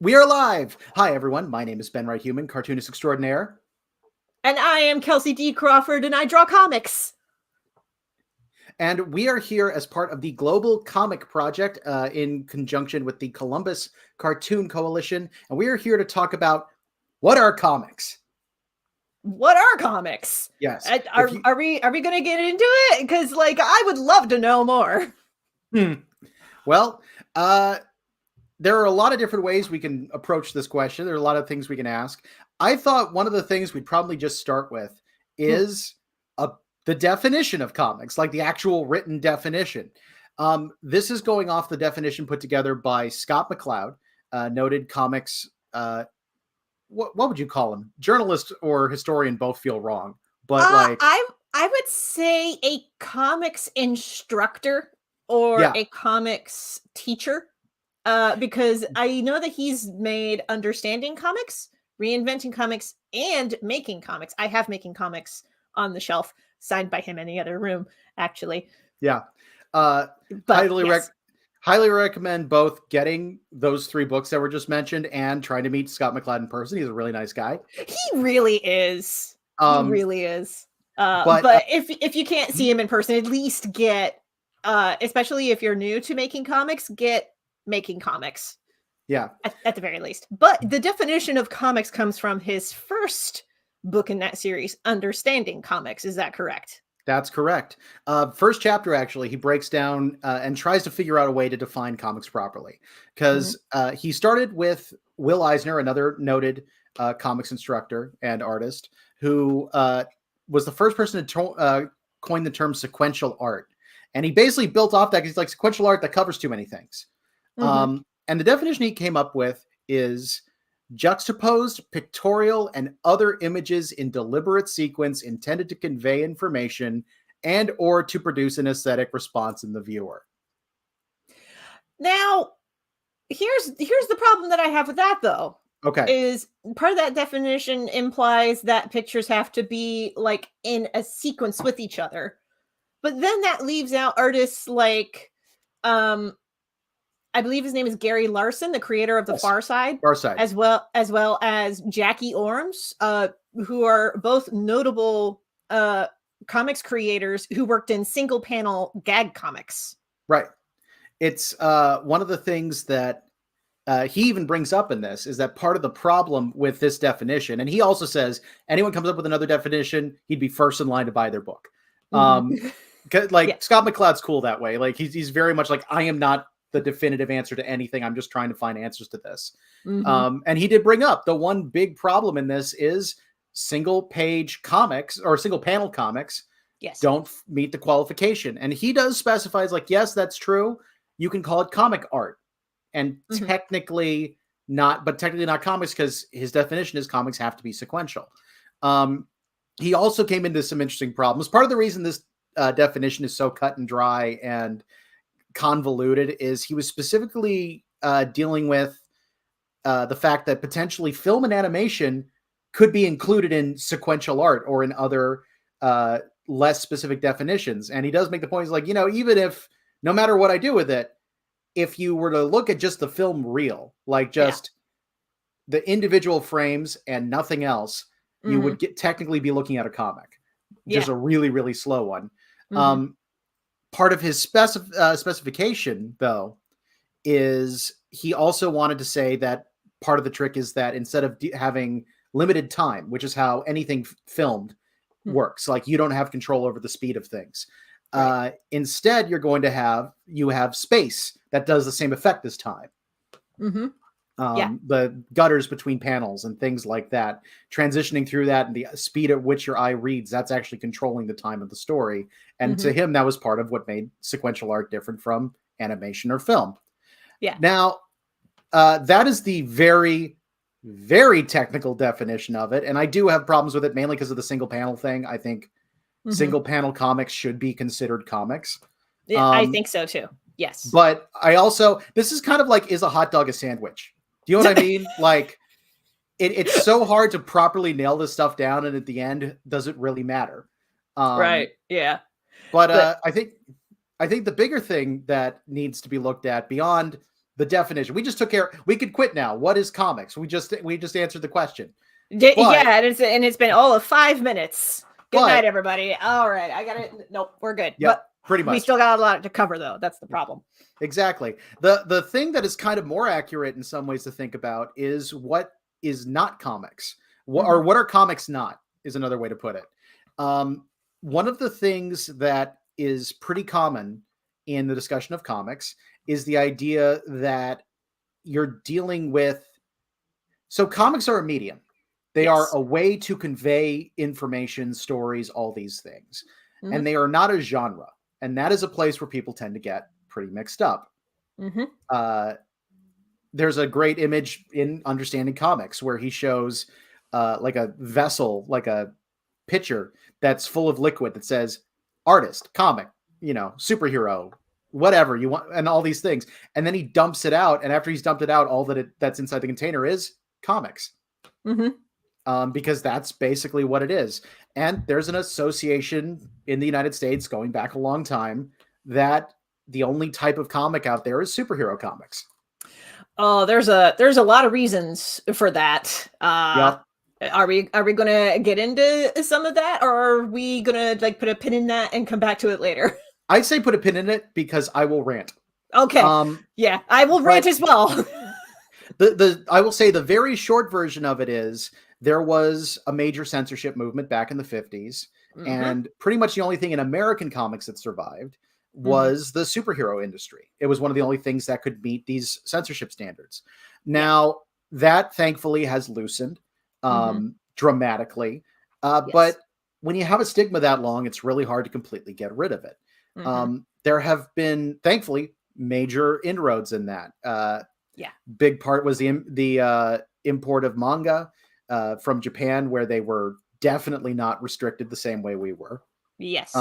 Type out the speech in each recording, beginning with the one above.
We are live. Hi, everyone. My name is Ben Wright-Heuman, cartoonist extraordinaire. And I am Kelci D. Crawford, and I draw comics. And we are here as part of the Global Comic Project in conjunction with the Columbus Cartoon Coalition. And we are here to talk about what are comics? What are comics? Yes. Are we going to get into it? Because, I would love to know more. Well, there are a lot of different ways we can approach this question. There are a lot of things we can ask. I thought one of the things we'd probably just start with is the definition of comics, like the actual written definition. This is going off the definition put together by Scott McCloud, noted comics. What would you call him? Journalist or historian both feel wrong, but I would say a comics instructor or a comics teacher. Because I know that he's made Understanding Comics, Reinventing Comics, and Making Comics. I have Making Comics on the shelf, signed by him in the other room, actually. Yeah. Highly recommend both getting those 3 books that were just mentioned and trying to meet Scott McCloud in person. He's a really nice guy. He really is. But if you can't see him in person, at least get, especially if you're new to making comics, get Making Comics. Yeah. At the very least. But the definition of comics comes from his first book in that series, Understanding Comics. Is that correct? That's correct. First chapter, actually, he breaks down and tries to figure out a way to define comics properly. Because he started with Will Eisner, another noted comics instructor and artist, who was the first person to coin the term sequential art. And he basically built off that because he's like, sequential art that covers too many things. And the definition he came up with is juxtaposed pictorial and other images in deliberate sequence intended to convey information and or to produce an aesthetic response in the viewer. Now, here's the problem that I have with that, though. Okay. Is part of that definition implies that pictures have to be like in a sequence with each other. But then that leaves out artists like I believe his name is Gary Larson, the creator of The Far Side, as well as Jackie Orms, who are both notable comics creators who worked in single panel gag comics. Right. It's one of the things that he even brings up in this is that part of the problem with this definition, and he also says anyone comes up with another definition, he'd be first in line to buy their book. Scott McCloud's cool that way. Like he's very much like, I am not the definitive answer to anything. I'm just trying to find answers to this. And he did bring up the one big problem in this is single page comics or single panel comics don't meet the qualification. And he does specify, like, yes, that's true. You can call it comic art and technically not comics because his definition is comics have to be sequential. He also came into some interesting problems. Part of the reason this definition is so cut and dry and convoluted is he was specifically dealing with the fact that potentially film and animation could be included in sequential art or in other less specific definitions. And he does make the point, he's like, even if no matter what I do with it, if you were to look at just the film reel, like just the individual frames and nothing else, you would technically be looking at a comic, just a really, really slow one. Part of his specification, though, is he also wanted to say that part of the trick is that instead of having limited time, which is how anything filmed works, like you don't have control over the speed of things. Instead, you're going to have space that does the same effect as time. The gutters between panels and things like that, transitioning through that and the speed at which your eye reads, that's actually controlling the time of the story. And to him, that was part of what made sequential art different from animation or film. Now, that is the very, very technical definition of it. And I do have problems with it, mainly because of the single panel thing. I think single panel comics should be considered comics. I think so too. Yes. But I also, this is kind of like, is a hot dog a sandwich? Do you know what I mean? Like, it's so hard to properly nail this stuff down. And at the end, does it really matter? Yeah. But I think the bigger thing that needs to be looked at beyond the definition. We just took care. We could quit now. What is comics? We just answered the question. Yeah, and it's been all of 5 minutes. Good night, everybody. All right, I got it. Nope, we're good. Yeah, pretty much. We still got a lot to cover, though. That's the problem. Exactly. The thing that is kind of more accurate in some ways to think about is what is not comics, or what are comics not, is another way to put it. One of the things that is pretty common in the discussion of comics is the idea that you're dealing with. So comics are a medium. They are a way to convey information, stories, all these things. And they are not a genre. And that is a place where people tend to get pretty mixed up. There's a great image in Understanding Comics where he shows like a vessel, like a pitcher that's full of liquid that says artist, comic, superhero, whatever you want, and all these things. And then he dumps it out. And after he's dumped it out, all that's inside the container is comics. Because that's basically what it is. And there's an association in the United States going back a long time that the only type of comic out there is superhero comics. Oh, there's a lot of reasons for that. Are we going to get into some of that, or are we going to put a pin in that and come back to it later? I'd say put a pin in it because I will rant. Okay. Yeah, I will rant as well. I will say the very short version of it is there was a major censorship movement back in the 50s. And pretty much the only thing in American comics that survived was the superhero industry. It was one of the only things that could meet these censorship standards. Now, that thankfully has loosened dramatically. But when you have a stigma that long, it's really hard to completely get rid of it. There have been, thankfully, major inroads in that. Big part was the import of manga from Japan, where they were definitely not restricted the same way we were. Yes.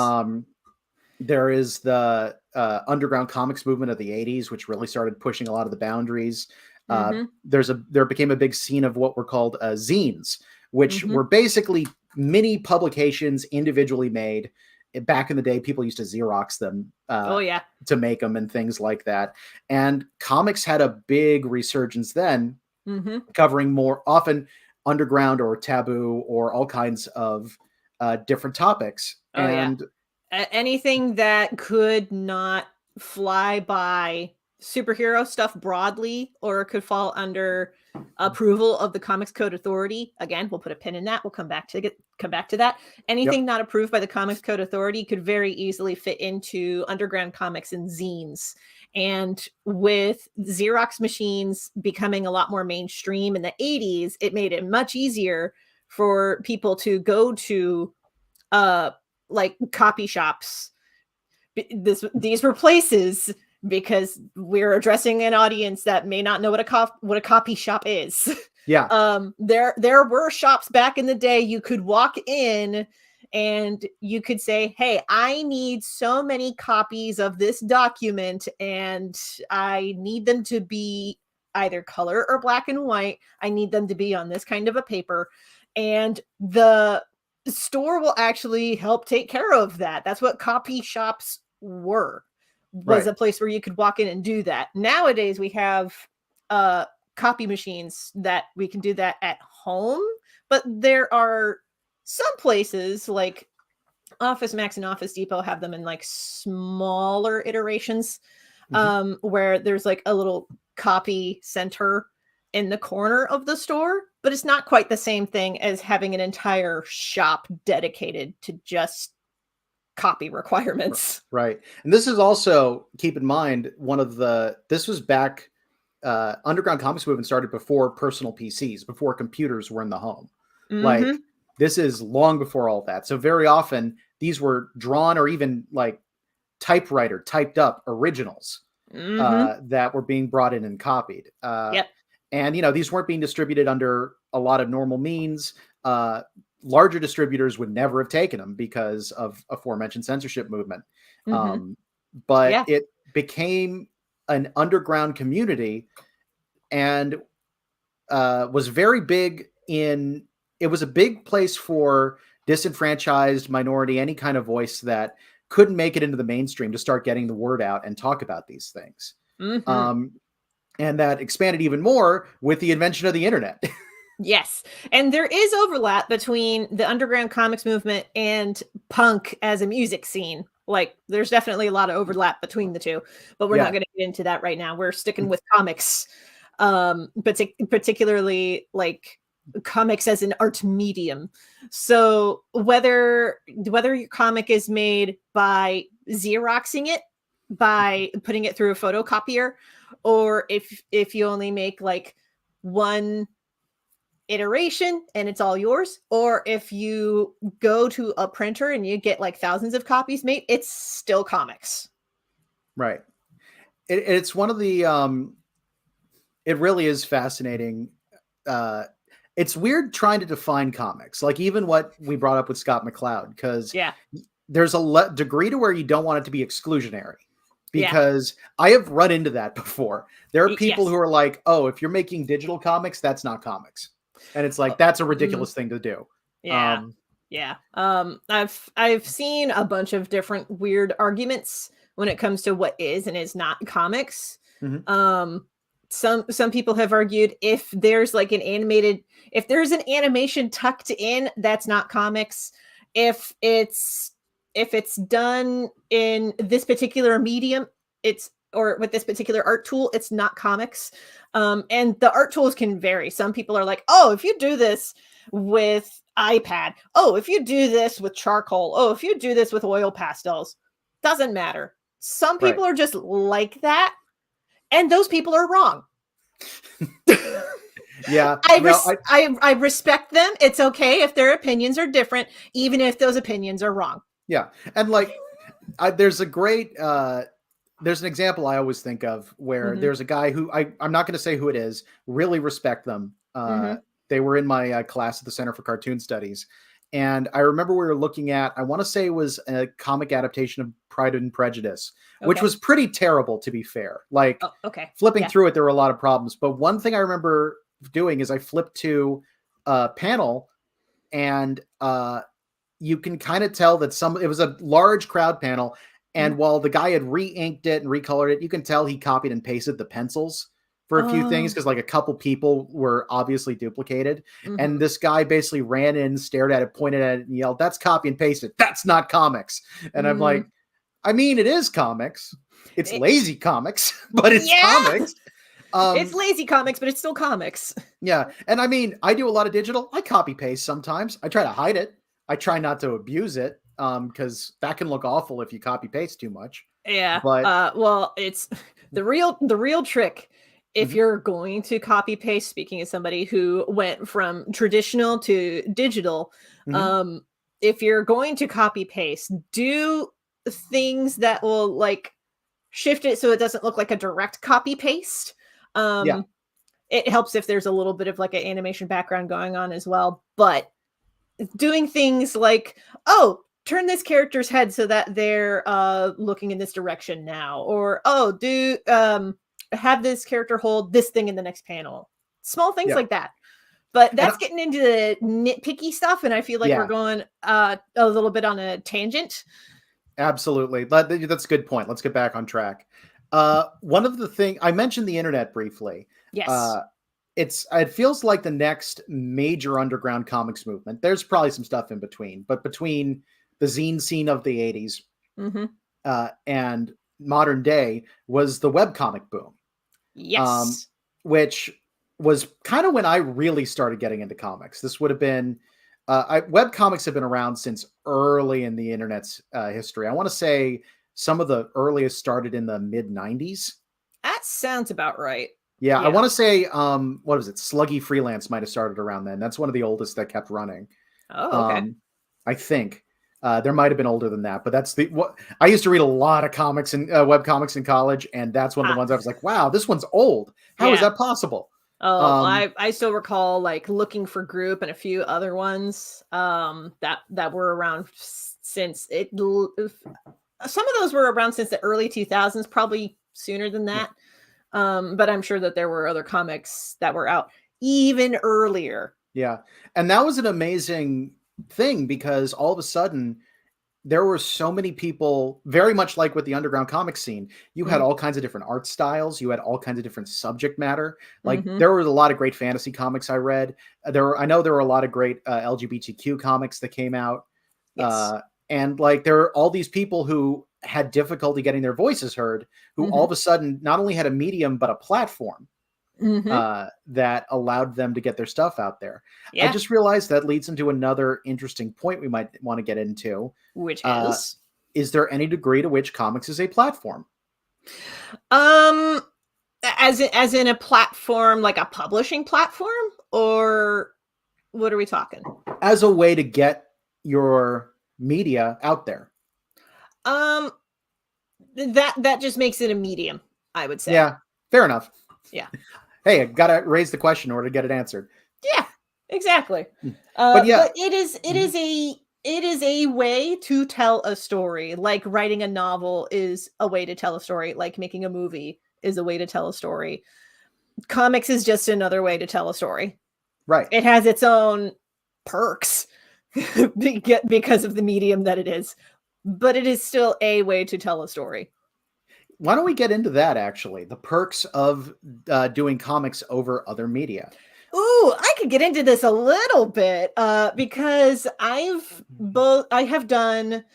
There is the underground comics movement of the 80s, which really started pushing a lot of the boundaries. There became a big scene of what were called zines, which were basically mini publications individually made. Back in the day, people used to Xerox them to make them and things like that. And comics had a big resurgence then, covering more often underground or taboo or all kinds of different topics. Anything that could not fly by superhero stuff broadly or could fall under approval of the Comics Code Authority. Again, we'll put a pin in that. We'll come back to that. Anything not approved by the Comics Code Authority could very easily fit into underground comics and zines. And with Xerox machines becoming a lot more mainstream in the 80s, it made it much easier for people to go to copy shops. These were places, because we're addressing an audience that may not know what a copy shop is. There were shops back in the day you could walk in and you could say, hey, I need so many copies of this document and I need them to be either color or black and white. I need them to be on this kind of a paper. And the store will actually help take care of that. That's what copy shops was a place where you could walk in and do that. Nowadays, we have copy machines that we can do that at home, but there are some places like Office Max and Office Depot have them in smaller iterations, where there's a little copy center in the corner of the store, but it's not quite the same thing as having an entire shop dedicated to just copy requirements. Right. And this is also, keep in mind, this was back, underground comics movement started before personal PCs, before computers were in the home. This is long before all that. So very often these were drawn or even typewriter typed up originals that were being brought in and copied. And, these weren't being distributed under a lot of normal means. Larger distributors would never have taken them because of aforementioned censorship movement. But it became an underground community and was very big it was a big place for disenfranchised minority, any kind of voice that couldn't make it into the mainstream to start getting the word out and talk about these things. And that expanded even more with the invention of the internet. Yes. And there is overlap between the underground comics movement and punk as a music scene. Like, there's definitely a lot of overlap between the two, but we're not going to get into that right now. We're sticking with comics, particularly like comics as an art medium. So whether your comic is made by Xeroxing it, by putting it through a photocopier, or if you only make like one iteration and it's all yours, or if you go to a printer and you get like thousands of copies made, it's still comics. Right. It's one of the it really is fascinating. It's weird trying to define comics, like even what we brought up with Scott McCloud, because there's a degree to where you don't want it to be exclusionary, because I have run into that before. There are people who are like, oh, if you're making digital comics, that's not comics. And it's like, that's a ridiculous thing to do. I've seen a bunch of different weird arguments when it comes to what is and is not comics. Some people have argued if there's like if there's an animation tucked in, that's not comics. If it's done in this particular medium, or with this particular art tool, it's not comics. And the art tools can vary. Some people are like, oh, if you do this with iPad, oh, if you do this with charcoal, oh, if you do this with oil pastels, doesn't matter. Some people are just like that, and those people are wrong. I respect them. It's okay if their opinions are different, even if those opinions are wrong. Yeah. And like, there's an example I always think of where there's a guy who I'm not going to say who it is, really respect them. They were in my class at the Center for Cartoon Studies. And I remember we were looking at, I want to say it was a comic adaptation of Pride and Prejudice, which was pretty terrible, to be fair. Like flipping through it, there were a lot of problems. But one thing I remember doing is I flipped to a panel, and you can kind of tell that it was a large crowd panel. And while the guy had re-inked it and recolored it, you can tell he copied and pasted the pencils for a few things, because like a couple people were obviously duplicated. And this guy basically ran in, stared at it, pointed at it, and yelled, "That's copy and pasted. That's not comics." And I'm like, I mean, it is comics. It's lazy comics, but it's comics. It's lazy comics, but it's still comics. Yeah. And I mean, I do a lot of digital. I copy paste sometimes. I try to hide it. I try not to abuse it, because that can look awful if you copy paste too much. Yeah. But well, it's the real trick. If you're going to copy paste, speaking as somebody who went from traditional to digital, if you're going to copy paste, do things that will like shift it so it doesn't look like a direct copy paste. It helps if there's a little bit of like an animation background going on as well. But doing things like, oh, turn this character's head so that they're looking in this direction now, or have this character hold this thing in the next panel. Small things like that. But that's getting into the nitpicky stuff, and I feel like we're going a little bit on a tangent. Absolutely. That's a good point. Let's get back on track. One of the things I mentioned, the internet briefly. Yes. It feels like the next major underground comics movement. There's probably some stuff in between, but between the zine scene of the 80s and modern day was the webcomic boom. Yes. Which was kind of when I really started getting into comics. This would have been, webcomics have been around since early in the internet's history. I want to say some of the earliest started in the mid 90s. That sounds about right. Yeah. I want to say, what was it? Sluggy Freelance might've started around then. That's one of the oldest that kept running. Oh, okay. I think. There might have been older than that, but that's I used to read a lot of comics and web comics in college, and that's one of the ones I was like, wow, this one's old. How is that possible? Oh, I still recall like Looking for Group and a few other ones that were around since it. Some of those were around since the early 2000s, probably sooner than that. But I'm sure that there were other comics that were out even earlier. Yeah, and that was an amazing thing, because all of a sudden there were so many people, very much like with the underground comic scene. You had all kinds of different art styles. You had all kinds of different subject matter. Like there was a lot of great fantasy comics I read. I know there were a lot of great LGBTQ comics that came out. Yes. And like there are all these people who had difficulty getting their voices heard, who all of a sudden not only had a medium, but a platform that allowed them to get their stuff out there. Yeah. I just realized that leads into another interesting point we might want to get into. Which is there any degree to which comics is a platform? As in a platform, like a publishing platform, or what are we talking? As a way to get your media out there. That just makes it a medium, I would say. Yeah, fair enough. Yeah. Hey, I gotta raise the question in order to get it answered. Yeah, exactly. But it is a way to tell a story. Like writing a novel is a way to tell a story. Like making a movie is a way to tell a story. Comics is just another way to tell a story. Right. It has its own perks because of the medium that it is, but it is still a way to tell a story. Why don't we get into that, actually? The perks of doing comics over other media. Ooh, I could get into this a little bit because I have done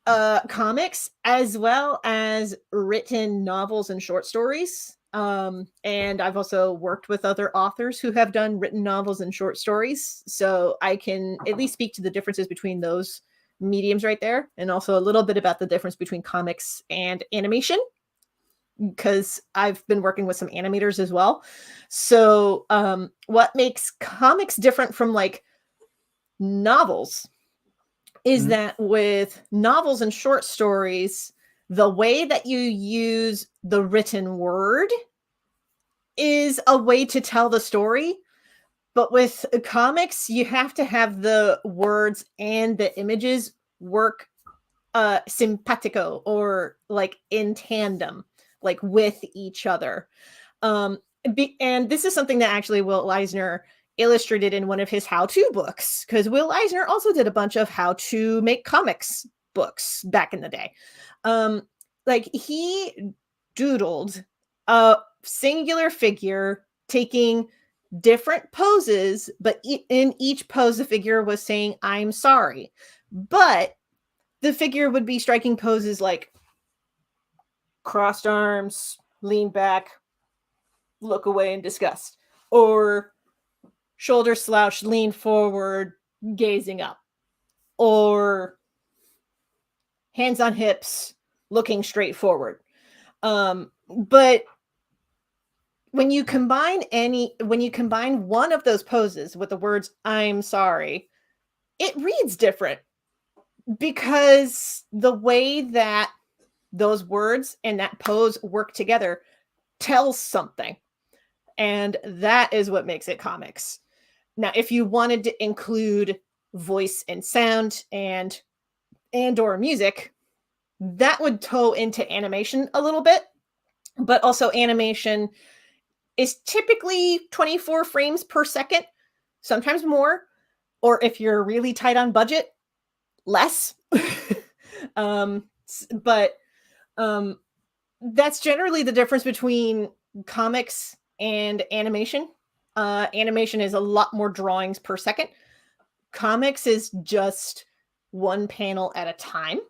comics as well as written novels and short stories. And I've also worked with other authors who have done written novels and short stories. So I can at least speak to the differences between those mediums right there, and also a little bit about the difference between comics and animation, because I've been working with some animators as well. So what makes comics different from like novels is that with novels and short stories, the way that you use the written word is a way to tell the story. But with comics, you have to have the words and the images work simpatico, or like in tandem, like with each other. And this is something that actually Will Eisner illustrated in one of his how-to books, because Will Eisner also did a bunch of how to make comics books back in the day. Like he doodled a singular figure taking different poses, but in each pose the figure was saying "I'm sorry," but the figure would be striking poses like crossed arms, lean back, look away in disgust, or shoulder slouched, lean forward, gazing up, or hands on hips, looking straight forward. But when you combine one of those poses with the words "I'm sorry," it reads different, because the way that those words and that pose work together tells something. And that is what makes it comics. Now, if you wanted to include voice and sound and or music, that would toe into animation a little bit. But also animation is typically 24 frames per second, sometimes more, or if you're really tight on budget, less. But that's generally the difference between comics and animation. Animation is a lot more drawings per second. Comics is just one panel at a time.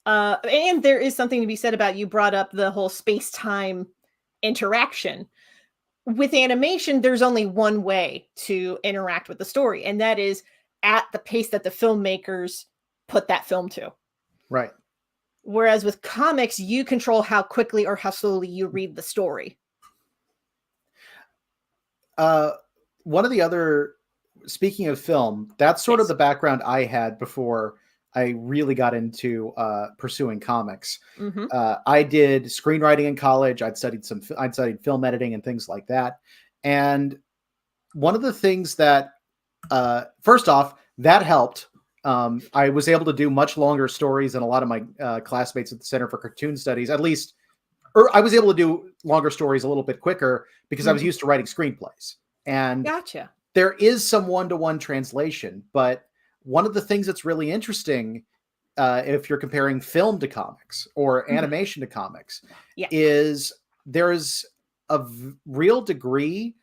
And there is something to be said about, you brought up the whole space-time interaction. With animation, there's only one way to interact with the story, and that is at the pace that the filmmakers put that film to. Right. Whereas with comics, you control how quickly or how slowly you read the story. One of the other, speaking of film, that's sort of the background I had before I really got into pursuing comics. I did screenwriting in college. I'd studied film editing and things like that. And one of the things that, first off, that helped. I was able to do much longer stories than a lot of my classmates at the Center for Cartoon Studies, at least, or I was able to do longer stories a little bit quicker because I was used to writing screenplays. And there is some one-to-one translation, but one of the things that's really interesting if you're comparing film to comics or animation to comics, is there's a real degree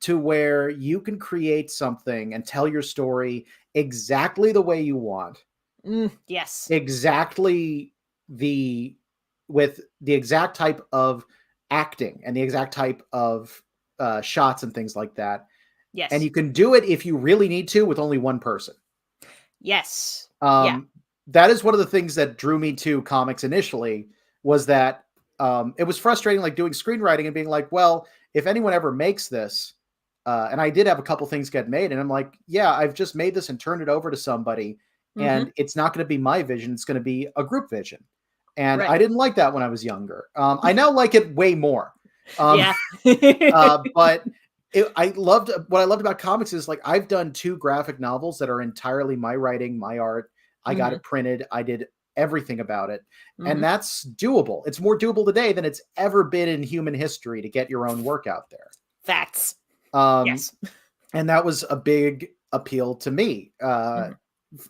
to where you can create something and tell your story exactly the way you want. Yes. Exactly with the exact type of acting and the exact type of shots and things like that. Yes. And you can do it if you really need to with only one person. Yes. That is one of the things that drew me to comics initially, was that it was frustrating, like doing screenwriting and being like, well, if anyone ever makes this, and I did have a couple things get made, and I'm like, yeah, I've just made this and turned it over to somebody, and it's not going to be my vision. It's going to be a group vision. And I didn't like that when I was younger. I now like it way more. But what I loved about comics is, like, I've done 2 graphic novels that are entirely my writing, my art. I got it printed. I did everything about it. And that's doable. It's more doable today than it's ever been in human history to get your own work out there. Facts. Yes. And that was a big appeal to me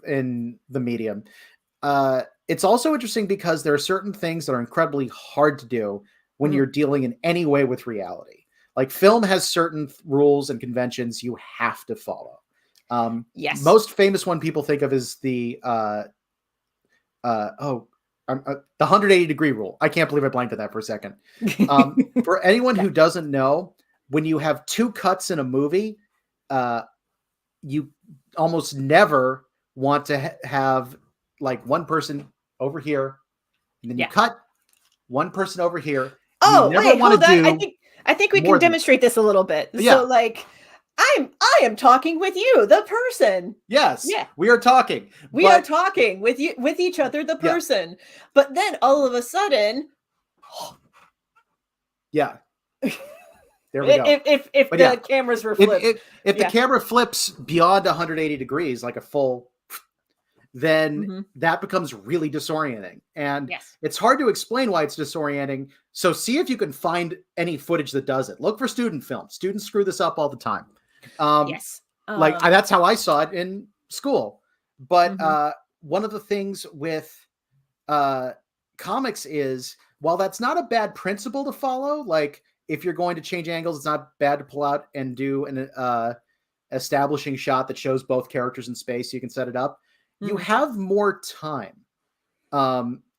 in the medium. It's also interesting because there are certain things that are incredibly hard to do when you're dealing in any way with reality. Like, film has certain rules and conventions you have to follow. Most famous one people think of is the 180-degree rule. I can't believe I blanked at that for a second. For anyone who doesn't know, when you have 2 cuts in a movie, you almost never want to have like one person over here, and then you cut one person over here. Oh, wait, hold on. I think we can demonstrate this a little bit. So, like, I am talking with you, the person. Yes. Yeah. We are talking. We are talking with you, with each other, the person. Yeah. But then all of a sudden, there we go. If the cameras were flipped, if the camera flips beyond 180 degrees, like a full, then that becomes really disorienting. And it's hard to explain why it's disorienting. So see if you can find any footage that does it. Look for student films. Students screw this up all the time. That's how I saw it in school. But one of the things with comics is, while that's not a bad principle to follow, like, if you're going to change angles, it's not bad to pull out and do an establishing shot that shows both characters in space so you can set it up. You have more time.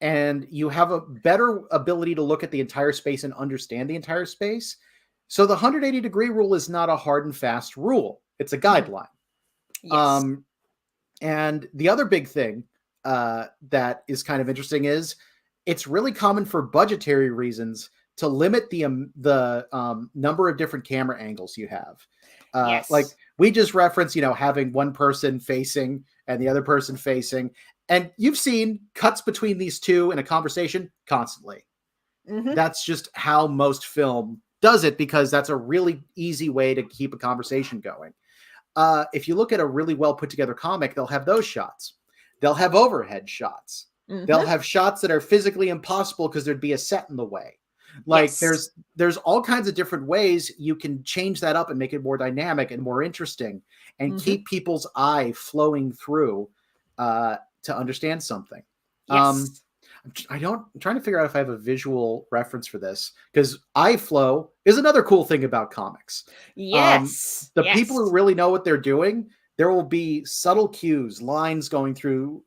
And you have a better ability to look at the entire space and understand the entire space. So the 180-degree rule is not a hard and fast rule. It's a guideline. Yes. And the other big thing that is kind of interesting is, it's really common for budgetary reasons to limit the number of different camera angles you have. Like, we just referenced, having one person facing and the other person facing. And you've seen cuts between these two in a conversation constantly. That's just how most film does it, because that's a really easy way to keep a conversation going. If you look at a really well put together comic, they'll have those shots. They'll have overhead shots. They'll have shots that are physically impossible because there'd be a set in the way. Like, there's all kinds of different ways you can change that up and make it more dynamic and more interesting, and keep people's eye flowing through to understand something. I'm trying to figure out if I have a visual reference for this, because eye flow is another cool thing about comics. The people who really know what they're doing, there will be subtle cues, lines going through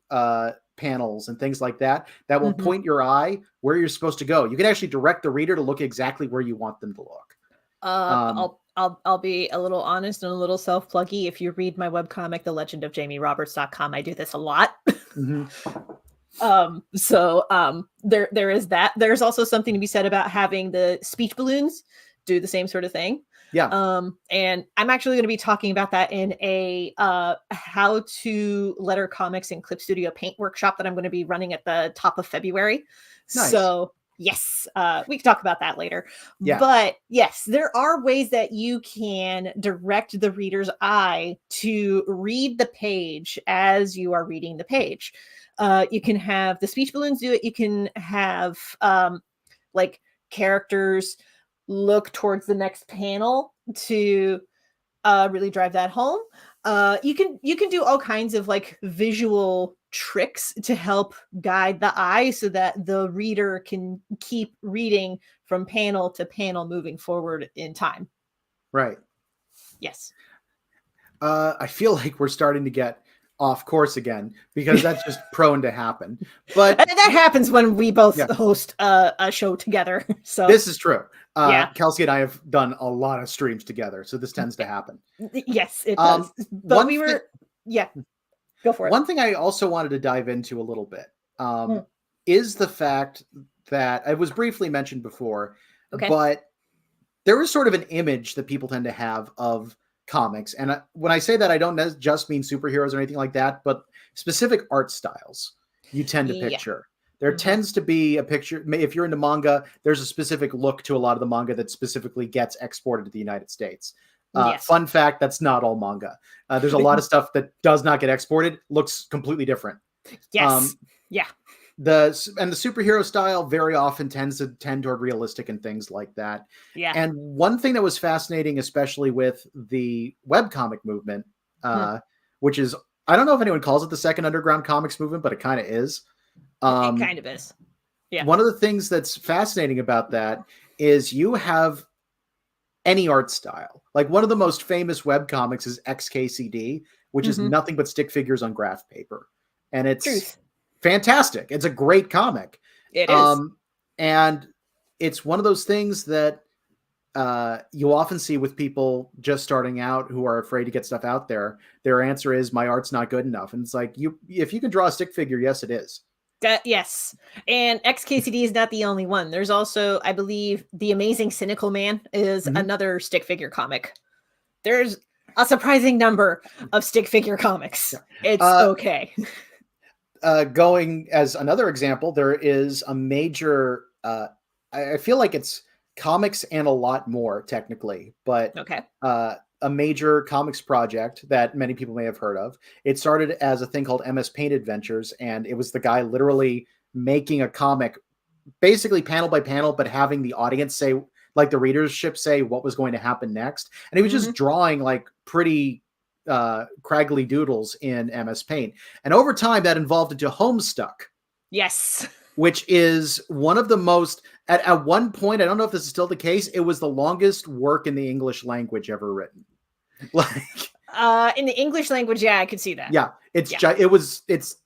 panels and things like that will point your eye where you're supposed to go. You can actually direct the reader to look exactly where you want them to look. I'll be a little honest and a little self-pluggy. If you read my webcomic, thelegendofjamieroberts.com, I do this a lot. There is that. There's also something to be said about having the speech balloons do the same sort of thing. And I'm actually going to be talking about that in a how to letter comics in Clip Studio Paint workshop that I'm going to be running at the top of February. Nice. So yes, we can talk about that later. But yes, there are ways that you can direct the reader's eye to read the page as you are reading the page. You can have the speech balloons do it. You can have like characters look towards the next panel to really drive that home. You can do all kinds of like visual tricks to help guide the eye so that the reader can keep reading from panel to panel moving forward in time. Right. Yes. I feel like we're starting to get off course again because that's just prone to happen. But that happens when we both host a show together. So this is true. Yeah. Kelci and I have done a lot of streams together, so this tends to happen. Yes, it does. But go for it. One thing I also wanted to dive into a little bit is the fact that it was briefly mentioned before, but there is sort of an image that people tend to have of comics. And when I say that, I don't just mean superheroes or anything like that, but specific art styles you tend to picture. There tends to be a picture. If you're into manga, there's a specific look to a lot of the manga that specifically gets exported to the United States. Fun fact, that's not all manga. There's a lot of stuff that does not get exported, looks completely different. Yes. The superhero style very often tends to tend toward realistic and things like that. Yeah. And one thing that was fascinating, especially with the webcomic movement, which is, I don't know if anyone calls it the second underground comics movement, but it kind of is. It kind of is. Yeah. One of the things that's fascinating about that is you have any art style. Like one of the most famous webcomics is XKCD, which is nothing but stick figures on graph paper. And it's fantastic. It's a great comic. It is. And it's one of those things that you often see with people just starting out who are afraid to get stuff out there. Their answer is, my art's not good enough. And it's like, if you can draw a stick figure, yes, it is. Yes. And XKCD is not the only one. There's also, I believe, The Amazing Cynical Man is another stick figure comic. There's a surprising number of stick figure comics. It's okay. Going as another example, there is a major, I feel like it's comics and a lot more technically, but a major comics project that many people may have heard of. It started as a thing called MS Paint Adventures, and it was the guy literally making a comic basically panel by panel, but having the audience say, like the readership say what was going to happen next. And he was just drawing like pretty craggly doodles in MS Paint. And over time that evolved into Homestuck. Yes. Which is one of the most, at one point, I don't know if this is still the case, it was the longest work in the English language ever written. Like in the English language, I could see that. Yeah, it's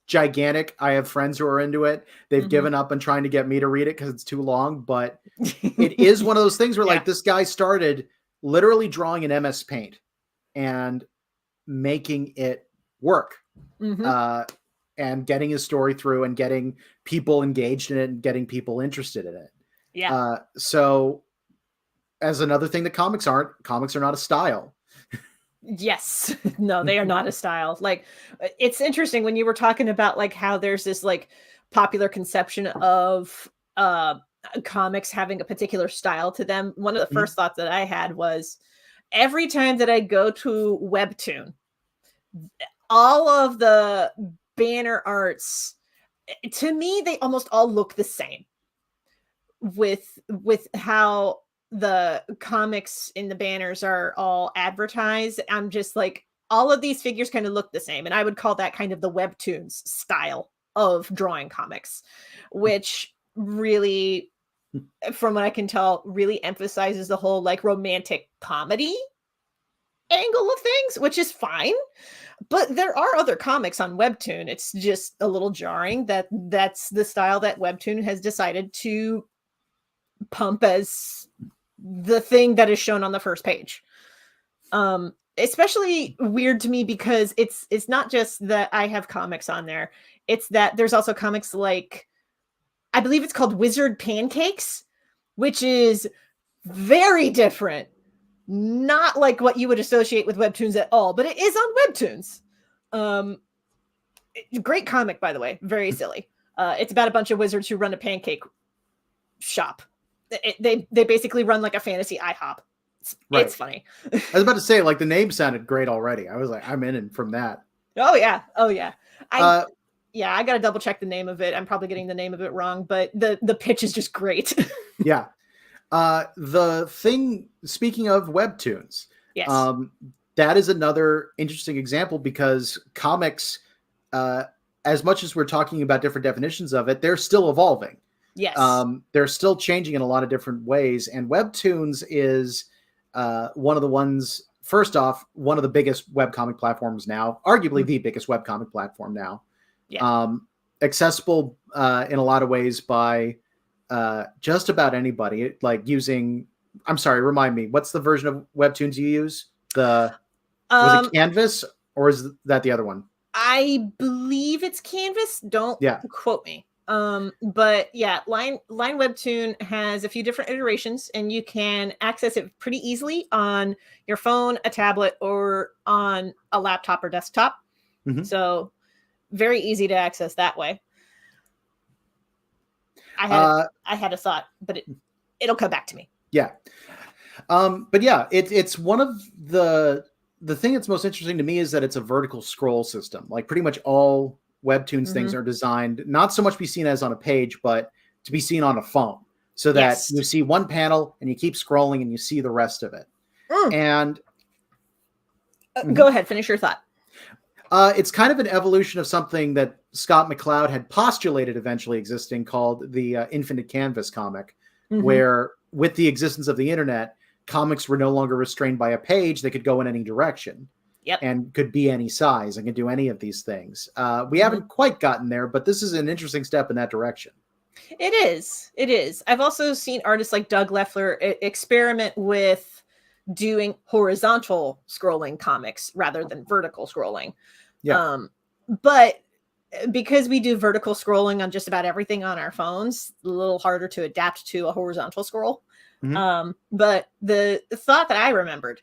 gigantic. I have friends who are into it. They've given up on trying to get me to read it because it's too long, but it is one of those things where like this guy started literally drawing in MS Paint and making it work. And getting his story through and getting people engaged in it and getting people interested in it. Yeah. So as another thing that comics are not a style. Yes. No, they are not a style. Like, it's interesting when you were talking about like how there's this like popular conception of comics having a particular style to them. One of the first thoughts that I had was every time that I go to Webtoon, all of the banner arts, to me, they almost all look the same with how the comics in the banners are all advertised. I'm just like, all of these figures kind of look the same. And I would call that kind of the Webtoons style of drawing comics, which really, from what I can tell, really emphasizes the whole like romantic comedy angle of things, which is fine. But there are other comics on Webtoon. It's just a little jarring that that's the style that Webtoon has decided to pump as the thing that is shown on the first page. Especially weird to me because it's not just that I have comics on there. It's that there's also comics like, I believe it's called Wizard Pancakes, which is very different. Not like what you would associate with Webtoons at all, but it is on Webtoons. Great comic, by the way. Very silly. It's about a bunch of wizards who run a pancake shop. They basically run like a fantasy IHOP. It's funny. I was about to say, like, the name sounded great already. I was like, I'm in from that. Oh yeah. I gotta double check the name of it. I'm probably getting the name of it wrong, but the pitch is just great. Yeah. The thing, speaking of Webtoons, yes. that is another interesting example because comics, as much as we're talking about different definitions of it, they're still evolving. Yes. They're still changing in a lot of different ways. And Webtoons is one of the ones, first off, one of the biggest webcomic platforms now, arguably the biggest webcomic platform now. Yeah. Accessible in a lot of ways by just about anybody, like using, I'm sorry, remind me, what's the version of Webtoons you use? Was it Canvas or is that the other one? I believe it's Canvas. Don't quote me. But yeah, Line Webtoon has a few different iterations, and you can access it pretty easily on your phone, a tablet, or on a laptop or desktop. Mm-hmm. So very easy to access that way. I had a thought, but it'll come back to me. Yeah. But yeah, it's one of the thing that's most interesting to me is that it's a vertical scroll system. Like pretty much all Webtoons things are designed not so much to be seen as on a page, but to be seen on a phone, so that you see one panel and you keep scrolling and you see the rest of it. And go ahead, finish your thought. It's kind of an evolution of something that Scott McCloud had postulated eventually existing called the Infinite Canvas comic, where with the existence of the internet, comics were no longer restrained by a page. They could go in any direction. And could be any size and could do any of these things. We haven't quite gotten there, but this is an interesting step in that direction. It is. It is. I've also seen artists like Doug Leffler experiment with doing horizontal scrolling comics rather than vertical scrolling. Yeah. But because we do vertical scrolling on just about everything on our phones, a little harder to adapt to a horizontal scroll. But the thought that I remembered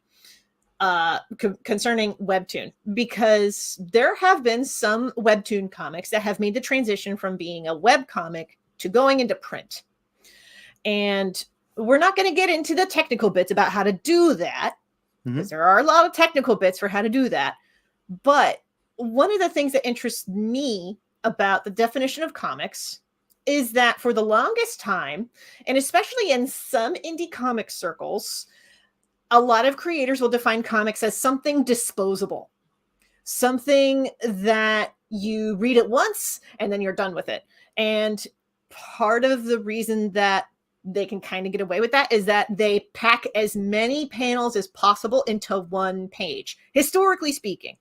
concerning Webtoon, because there have been some Webtoon comics that have made the transition from being a web comic to going into print. And we're not going to get into the technical bits about how to do that, because there are a lot of technical bits for how to do that. But one of the things that interests me about the definition of comics is that for the longest time, and especially in some indie comic circles, a lot of creators will define comics as something disposable, something that you read it once and then you're done with it. And part of the reason that they can kind of get away with that is that they pack as many panels as possible into one page, historically speaking.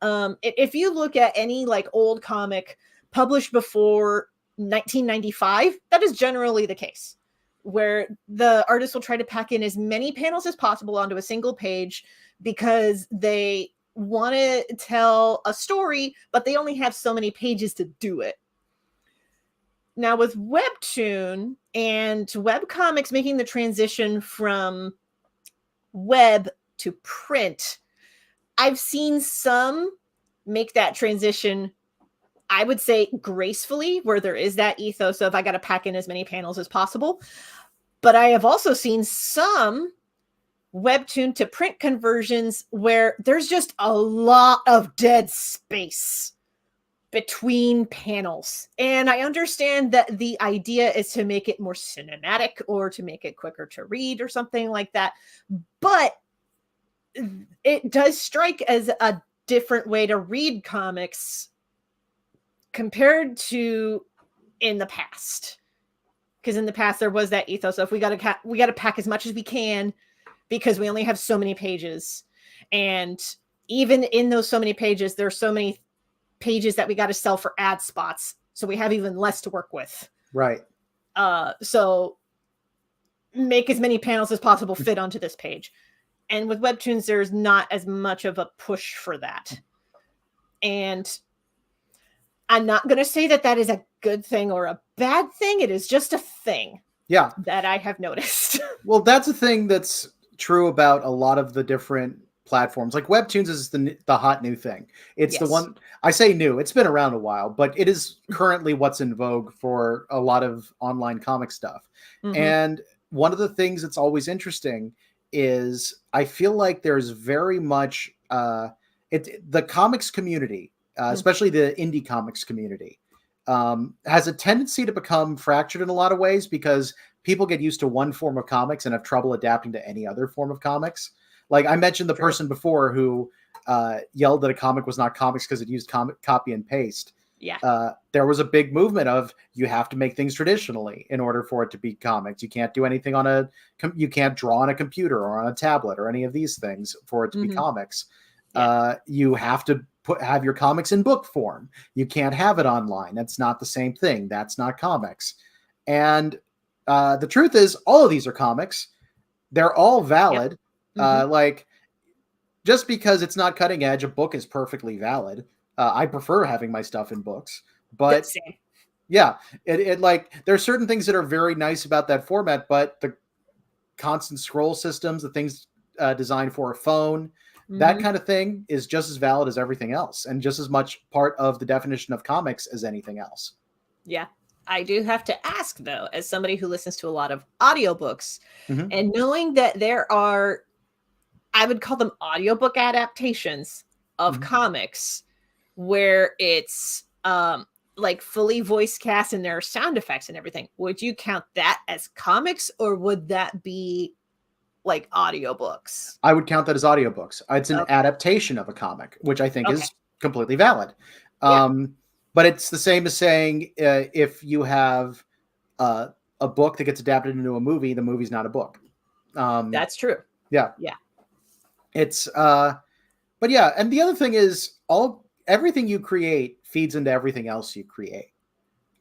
If you look at any like old comic published before 1995, that is generally the case, where the artist will try to pack in as many panels as possible onto a single page because they want to tell a story, but they only have so many pages to do it. Now with Webtoon and webcomics making the transition from web to print, I've seen some make that transition, I would say gracefully, where there is that ethos of I got to pack in as many panels as possible. But I have also seen some Webtoon to print conversions where there's just a lot of dead space between panels. And I understand that the idea is to make it more cinematic or to make it quicker to read or something like that. But it does strike as a different way to read comics compared to in the past. Because in the past there was that ethos of we got to pack as much as we can because we only have so many pages. And even in those so many pages, there's so many pages that we got to sell for ad spots. So we have even less to work with. Right. So make as many panels as possible fit onto this page. And with Webtoons, there's not as much of a push for that. And I'm not going to say that that is a good thing or a bad thing. It is just a thing. Yeah. That I have noticed. Well, that's a thing that's true about a lot of the different platforms. Like Webtoons is the hot new thing. It's the one, I say new, it's been around a while, but it is currently what's in vogue for a lot of online comic stuff. And one of the things that's always interesting is I feel like there's very much the comics community, especially the indie comics community, has a tendency to become fractured in a lot of ways because people get used to one form of comics and have trouble adapting to any other form of comics. Like I mentioned the person before who yelled that a comic was not comics because it used copy and paste. Yeah. There was a big movement of you have to make things traditionally in order for it to be comics. You can't do anything you can't draw on a computer or on a tablet or any of these things for it to be comics. Yeah. You have to have your comics in book form. You can't have it online. That's not the same thing. That's not comics. And the truth is, all of these are comics. They're all valid. Yep. Like, just because it's not cutting edge, a book is perfectly valid. I prefer having my stuff in books, but yeah, it like there are certain things that are very nice about that format, but the constant scroll systems, the things designed for a phone, that kind of thing is just as valid as everything else and just as much part of the definition of comics as anything else. Yeah. I do have to ask, though, as somebody who listens to a lot of audiobooks and knowing that there are, I would call them audiobook adaptations of comics where it's like fully voice cast and there are sound effects and everything. Would you count that as comics or would that be like audiobooks? I would count that as audiobooks. It's an adaptation of a comic, which I think is completely valid. But it's the same as saying if you have a book that gets adapted into a movie, the movie's not a book. That's true. Yeah. Yeah. It's but yeah, and the other thing is everything you create feeds into everything else you create.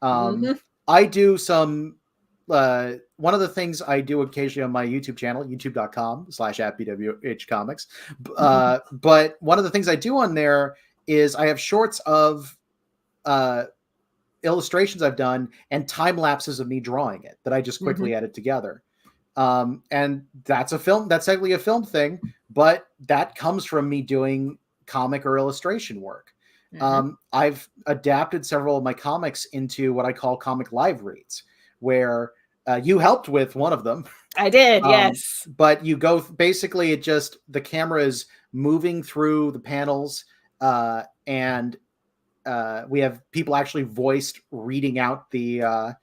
I do some one of the things I do occasionally on my YouTube channel, youtube.com/@BWHcomics. But one of the things I do on there is I have shorts of illustrations I've done and time lapses of me drawing it that I just quickly edit together. And that's technically a film thing, but that comes from me doing comic or illustration work. I've adapted several of my comics into what I call comic live reads, where you helped with one of them. I did, yes. But you go, basically the camera is moving through the panels and we have people actually voiced reading out the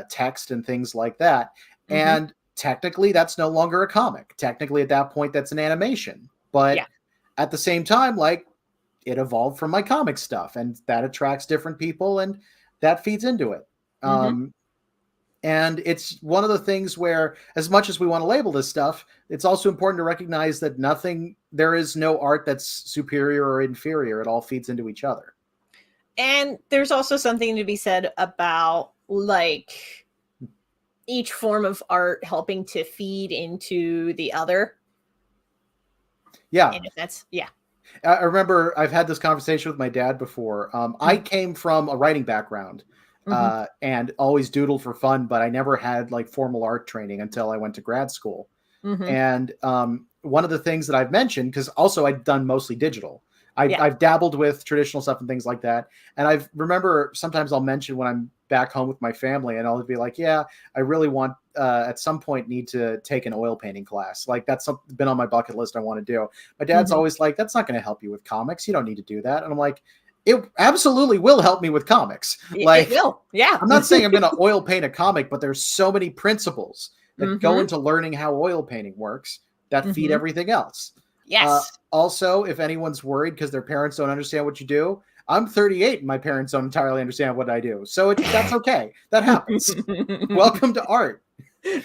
text and things like that. And technically that's no longer a comic. Technically at that point, that's an animation. But at the same time, like, it evolved from my comic stuff and that attracts different people and that feeds into it. And it's one of the things where, as much as we want to label this stuff, it's also important to recognize that there is no art that's superior or inferior. It all feeds into each other. And there's also something to be said about, like, each form of art helping to feed into the other. Yeah. And if that's, I remember I've had this conversation with my dad before. I came from a writing background and always doodled for fun, but I never had like formal art training until I went to grad school. And one of the things that I've mentioned, because also I've done mostly digital, I've dabbled with traditional stuff and things like that. And I remember sometimes I'll mention when I'm back home with my family and I'll be like, yeah, I really want at some point need to take an oil painting class. Like that's been on my bucket list I want to do. My dad's always like, that's not going to help you with comics. You don't need to do that. And I'm like, it absolutely will help me with comics. Like, it will. Yeah. I'm not saying I'm going to oil paint a comic, but there's so many principles that go into learning how oil painting works that feed everything else. Yes. Also, if anyone's worried because their parents don't understand what you do, I'm 38 and my parents don't entirely understand what I do. So that's okay. That happens. Welcome to art.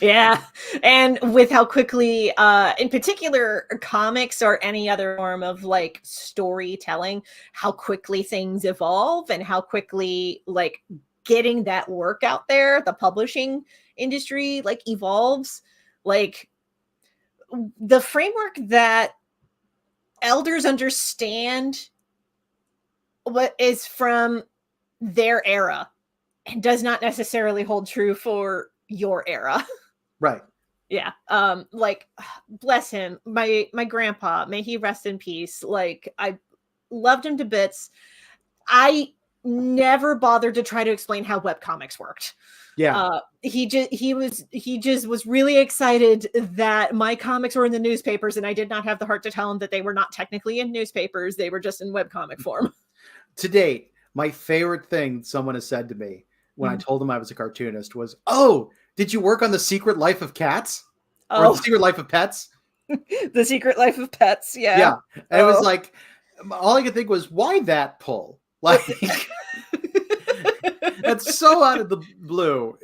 Yeah. And with how quickly, in particular, comics or any other form of like storytelling, how quickly things evolve and how quickly like getting that work out there, the publishing industry like evolves, like the framework that elders understand what is from their era and does not necessarily hold true for your era. Right. Yeah. Like, bless him. My grandpa, may he rest in peace. Like, I loved him to bits. I never bothered to try to explain how webcomics worked. Yeah. He just was really excited that my comics were in the newspapers, and I did not have the heart to tell him that they were not technically in newspapers. They were just in webcomic form. To date, my favorite thing someone has said to me when I told them I was a cartoonist was, "Oh, Did you work on The Secret Life of Cats? Or Oh, The Secret Life of Pets? The Secret Life of Pets. Yeah. Yeah. And it was like, all I could think was, why that pull? Like, that's so out of the blue.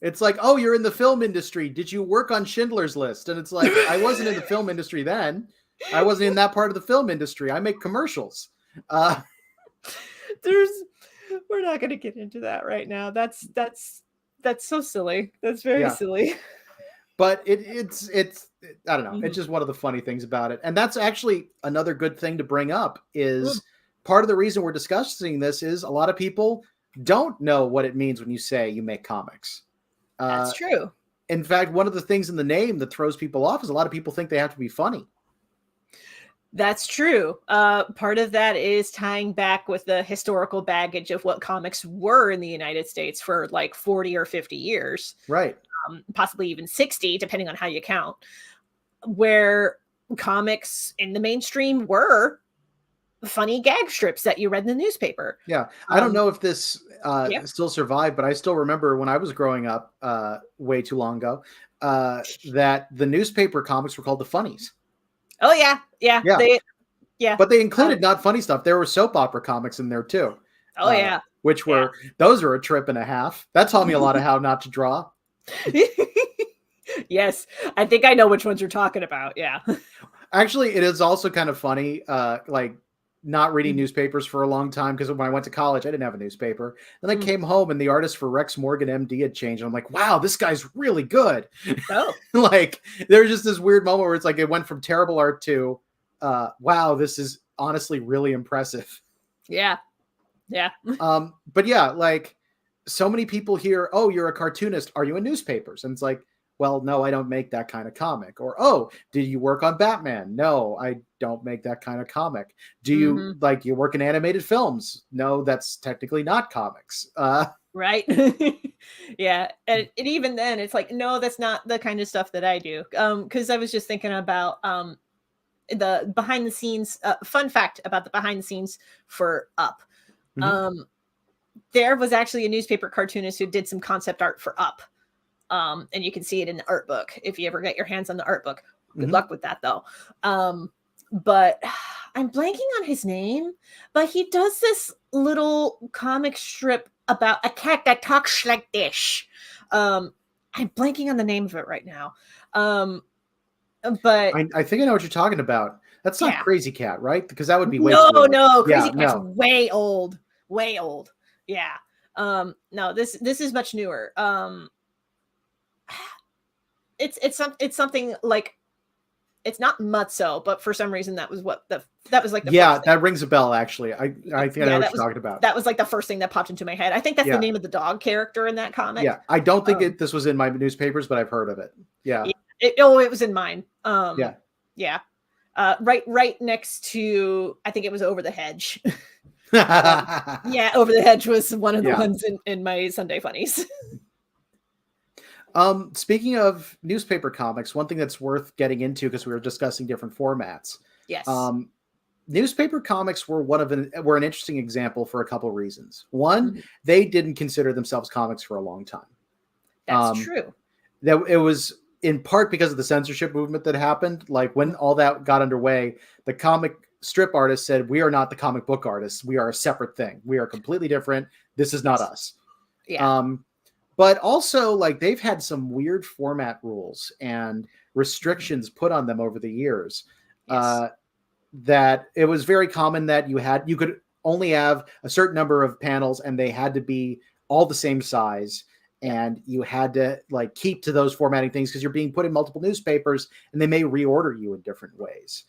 It's like, oh, you're in the film industry. Did you work on Schindler's List? And it's like, I wasn't in the film industry then. I wasn't in that part of the film industry. I make commercials. We're not going to get into that right now. That's so silly. That's very silly. But it's I don't know. It's just one of the funny things about it. And that's actually another good thing to bring up is part of the reason we're discussing this is a lot of people don't know what it means when you say you make comics. That's true. In fact, one of the things in the name that throws people off is a lot of people think they have to be funny. That's true. Part of that is tying back with the historical baggage of what comics were in the United States for like 40 or 50 years. Right. Possibly even 60, depending on how you count, where comics in the mainstream were funny gag strips that you read in the newspaper. Yeah. I don't know if this still survived, but I still remember when I was growing up way too long ago that the newspaper comics were called the funnies. Oh, yeah. Yeah. But they included not funny stuff. There were soap opera comics in there too. Oh, yeah. Which were, those are a trip and a half. That taught me a lot of how not to draw. Yes. I think I know which ones you're talking about. Yeah. Actually, it is also kind of funny, like not reading newspapers for a long time, because when I went to college, I didn't have a newspaper. Then I came home and the artist for Rex Morgan MD had changed. And I'm like, wow, this guy's really good. Oh. Like there's just this weird moment where it's like it went from terrible art to wow, this is honestly really impressive. Yeah. But yeah, like so many people hear, oh, you're a cartoonist. Are you in newspapers? And it's like, well, no, I don't make that kind of comic. Or, oh, did you work on Batman? No, I don't make that kind of comic. Do you like you work in animated films? No, that's technically not comics. Right. Yeah. And even then it's like, no, that's not the kind of stuff that I do. Because I was just thinking about the behind the scenes fun fact about the behind the scenes for Up. There was actually a newspaper cartoonist who did some concept art for Up. And you can see it in the art book if you ever get your hands on the art book. Good luck with that though. But I'm blanking on his name, but he does this little comic strip about a cat that talks like this. I'm blanking on the name of it right now. But I think I know what you're talking about. That's not Crazy Cat, right? Because that would be way no, Crazy Cat's way old. Yeah. No, this is much newer. It's something like, it's not Mutso, but for some reason that was like the that rings a bell. Actually, I think I know what you're talking about. That was like the first thing that popped into my head. I think that's the name of the dog character in that comic. Yeah, I don't think this was in my newspapers, but I've heard of it. Yeah. It was in mine. Yeah. Right next to, I think it was Over the Hedge. Over the Hedge was one of the ones in my Sunday Funnies. Speaking of newspaper comics, one thing that's worth getting into, because we were discussing different formats. Yes. Newspaper comics were were an interesting example for a couple of reasons. One, they didn't consider themselves comics for a long time. That's true. That it was in part because of the censorship movement that happened. Like when all that got underway, the comic strip artists said, we are not the comic book artists. We are a separate thing. We are completely different. This is not us. Yeah. But also, like, they've had some weird format rules and restrictions put on them over the years. That it was very common that you could only have a certain number of panels, and they had to be all the same size, and you had to like keep to those formatting things because you're being put in multiple newspapers, and they may reorder you in different ways.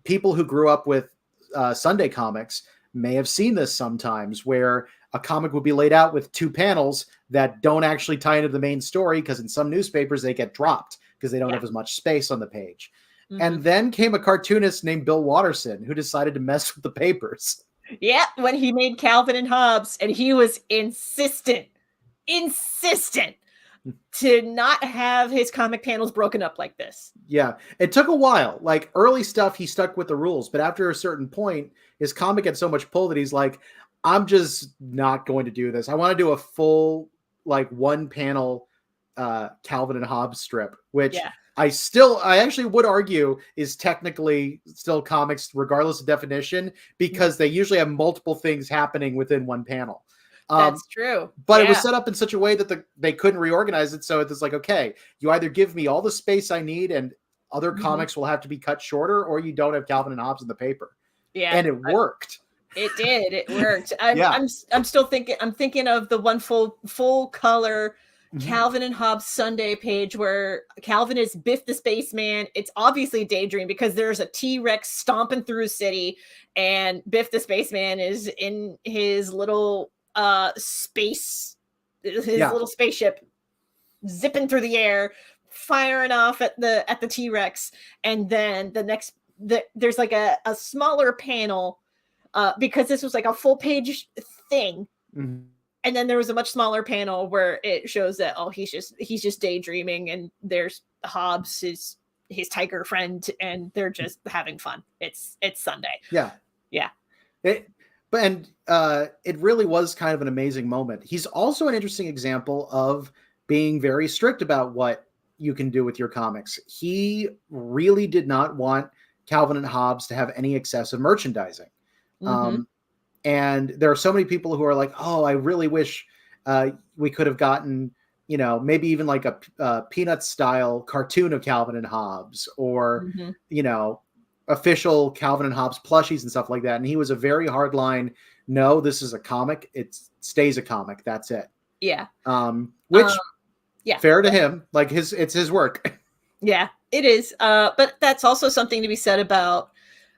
People who grew up with Sunday comics may have seen this sometimes, where a comic would be laid out with two panels that don't actually tie into the main story, because in some newspapers they get dropped because they don't have as much space on the page. And then came a cartoonist named Bill Watterson who decided to mess with the papers. Yeah, when he made Calvin and Hobbes, and he was insistent to not have his comic panels broken up like this. Yeah, it took a while. Like early stuff, he stuck with the rules, but after a certain point, his comic had so much pull that he's like, I'm just not going to do this. I want to do a full, like, one panel Calvin and Hobbes strip, which I actually would argue is technically still comics regardless of definition, because they usually have multiple things happening within one panel. That's true. But it was set up in such a way that they couldn't reorganize it. So it's like, okay, you either give me all the space I need and other comics will have to be cut shorter, or you don't have Calvin and Hobbes in the paper. Yeah. And it worked. It did. It worked. I'm still thinking. I'm thinking of the one full color Calvin and Hobbes Sunday page where Calvin is Biff the Spaceman. It's obviously Daydream because there's a T-Rex stomping through a city, and Biff the Spaceman is in his little little spaceship zipping through the air, firing off at the T-Rex. And then there's like a smaller panel. Because this was like a full page thing. And then there was a much smaller panel where it shows that, he's just daydreaming, and there's Hobbes, his tiger friend, and they're just having fun. It's Sunday. Yeah. It really was kind of an amazing moment. He's also an interesting example of being very strict about what you can do with your comics. He really did not want Calvin and Hobbes to have any excessive merchandising. And there are so many people who are like, I really wish we could have gotten, maybe even like a Peanuts style cartoon of Calvin and Hobbes, or, official Calvin and Hobbes plushies and stuff like that. And he was a very hard line. No, this is a comic. It stays a comic. That's it. Yeah. Fair to him. Like it's his work. Yeah, it is. But that's also something to be said about,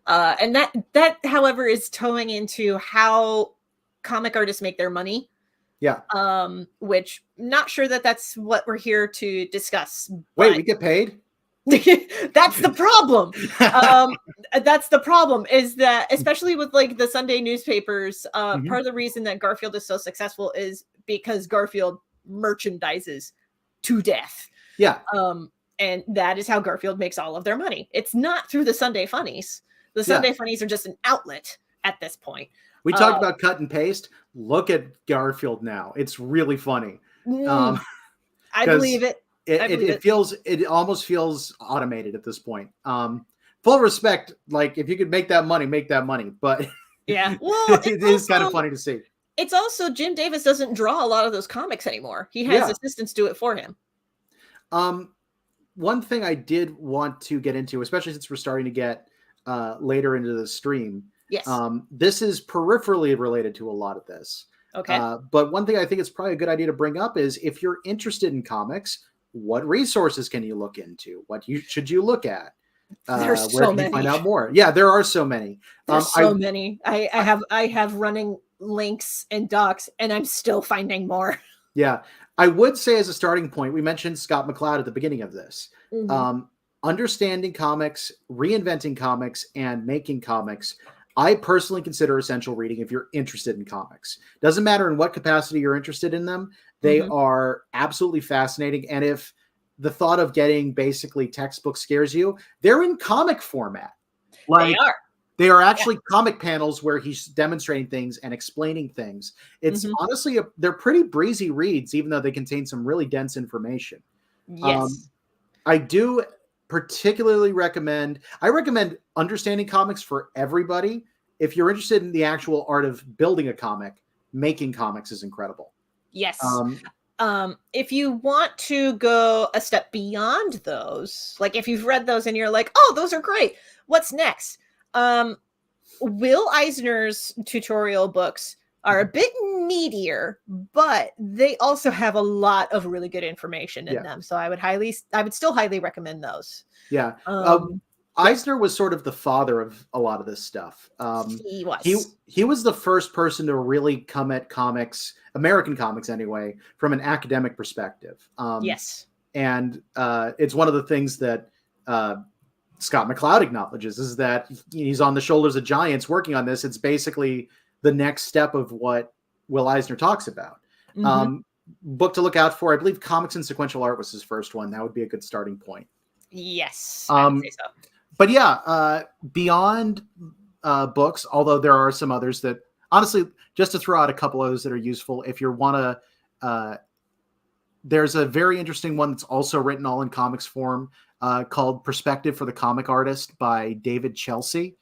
and that, however, is towing into how comic artists make their money. Yeah. Which not sure that's what we're here to discuss. Wait, we get paid? That's the problem. That's the problem, is that especially with like the Sunday newspapers, part of the reason that Garfield is so successful is because Garfield merchandises to death. Yeah. And that is how Garfield makes all of their money. It's not through the Sunday funnies. The Sunday funnies are just an outlet at this point. We talked about cut and paste. Look at Garfield now. It's really funny. I believe it. It almost feels automated at this point. Full respect. Like, if you could make that money, make that money. But yeah, well, it is kind of funny to see. It's also, Jim Davis doesn't draw a lot of those comics anymore. He has assistants do it for him. One thing I did want to get into, especially since we're starting to get later into the stream. Yes. This is peripherally related to a lot of this. Okay. But one thing I think it's probably a good idea to bring up is, if you're interested in comics, what resources can you look into? Should you look at? There's where so can many. you find out more? Yeah, there are so many. There's many. I have running links and docs, and I'm still finding more. Yeah. I would say, as a starting point, we mentioned Scott McCloud at the beginning of this. Understanding comics, reinventing comics, and making comics, I personally consider essential reading if you're interested in comics. Doesn't matter in what capacity you're interested in them. They are absolutely fascinating. And if the thought of getting basically textbooks scares you, they're in comic format. They are. They are actually comic panels where he's demonstrating things and explaining things. It's honestly, they're pretty breezy reads, even though they contain some really dense information. Yes. I do particularly recommend Understanding Comics for everybody. If you're interested in the actual art of building a comic, making comics is incredible. Yes. If you want to go a step beyond those, like if you've read those and you're like, oh, those are great, what's next? Will Eisner's tutorial books are a bit meatier, but they also have a lot of really good information in them. So I would still highly recommend those. Yeah. Eisner was sort of the father of a lot of this stuff. He was. He was the first person to really come at comics, American comics anyway, from an academic perspective. Yes. And it's one of the things that Scott McCloud acknowledges, is that he's on the shoulders of giants working on this. It's basically the next step of what Will Eisner talks about. Book to look out for, I believe Comics and Sequential Art was his first one. That would be a good starting point. Yes, I would say so. But yeah, beyond books, although there are some others that honestly, just to throw out a couple others that are useful, if you want to, there's a very interesting one that's also written all in comics form called Perspective for the Comic Artist by David Chelsea.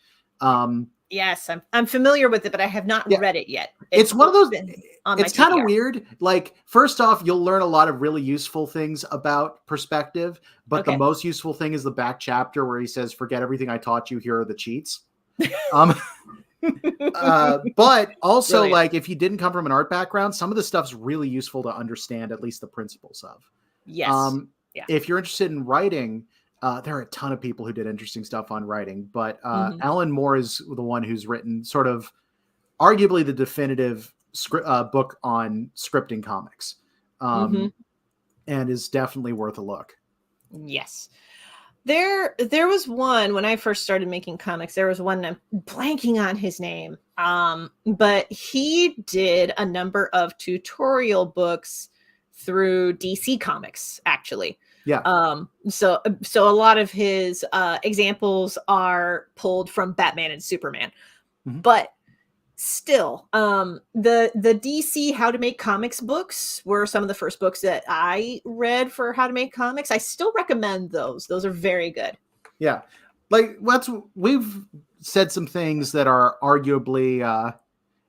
Yes, I'm familiar with it, but I have not read it yet. It's one of those, it's kind of weird. Like, first off, you'll learn a lot of really useful things about perspective, but the most useful thing is the back chapter where he says, forget everything I taught you, here are the cheats. But also, brilliant. Like, if you didn't come from an art background, some of the stuff's really useful to understand, at least the principles of. Yes. If you're interested in writing, there are a ton of people who did interesting stuff on writing, but Alan Moore is the one who's written sort of arguably the definitive book on scripting comics, and is definitely worth a look. Yes. There was one when I first started making comics. There was one, I'm blanking on his name, but he did a number of tutorial books through DC Comics, actually. Yeah. So a lot of his examples are pulled from Batman and Superman, but still, the DC How to Make Comics books were some of the first books that I read for how to make comics. I still recommend those. Those are very good. Yeah. Like, we've said some things that are arguably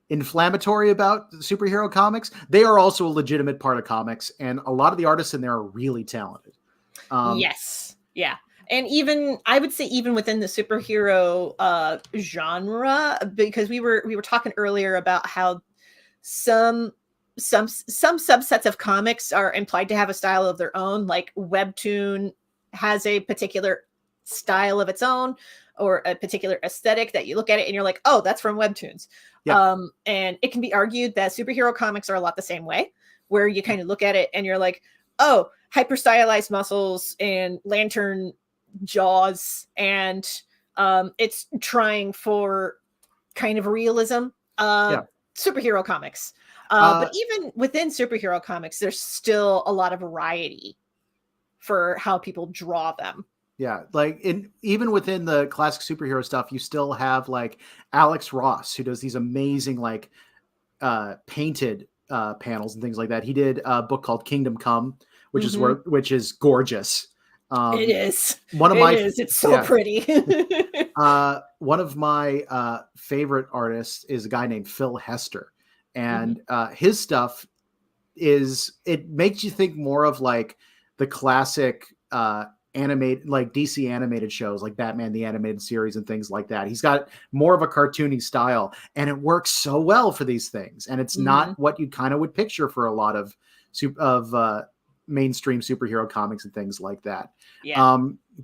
inflammatory about superhero comics. They are also a legitimate part of comics, and a lot of the artists in there are really talented. Yes. Yeah. And even, I would say, even within the superhero genre, because we were talking earlier about how some subsets of comics are implied to have a style of their own, like Webtoon has a particular style of its own, or a particular aesthetic that you look at it and you're like, oh, that's from Webtoons. Yeah. And it can be argued that superhero comics are a lot the same way, where you kind of look at it and you're like, oh, hyper stylized muscles and lantern jaws, and it's trying for kind of realism. Superhero comics, but even within superhero comics, there's still a lot of variety for how people draw them. Yeah, like even within the classic superhero stuff, you still have like Alex Ross, who does these amazing like painted panels and things like that. He did a book called Kingdom Come, which is gorgeous. It is. It's so pretty. One of my favorite artists is a guy named Phil Hester, and his stuff it makes you think more of like the classic animated, like DC animated shows like Batman the Animated Series and things like that. He's got more of a cartoony style, and it works so well for these things. And it's not what you kind of would picture for a lot of mainstream superhero comics and things like that.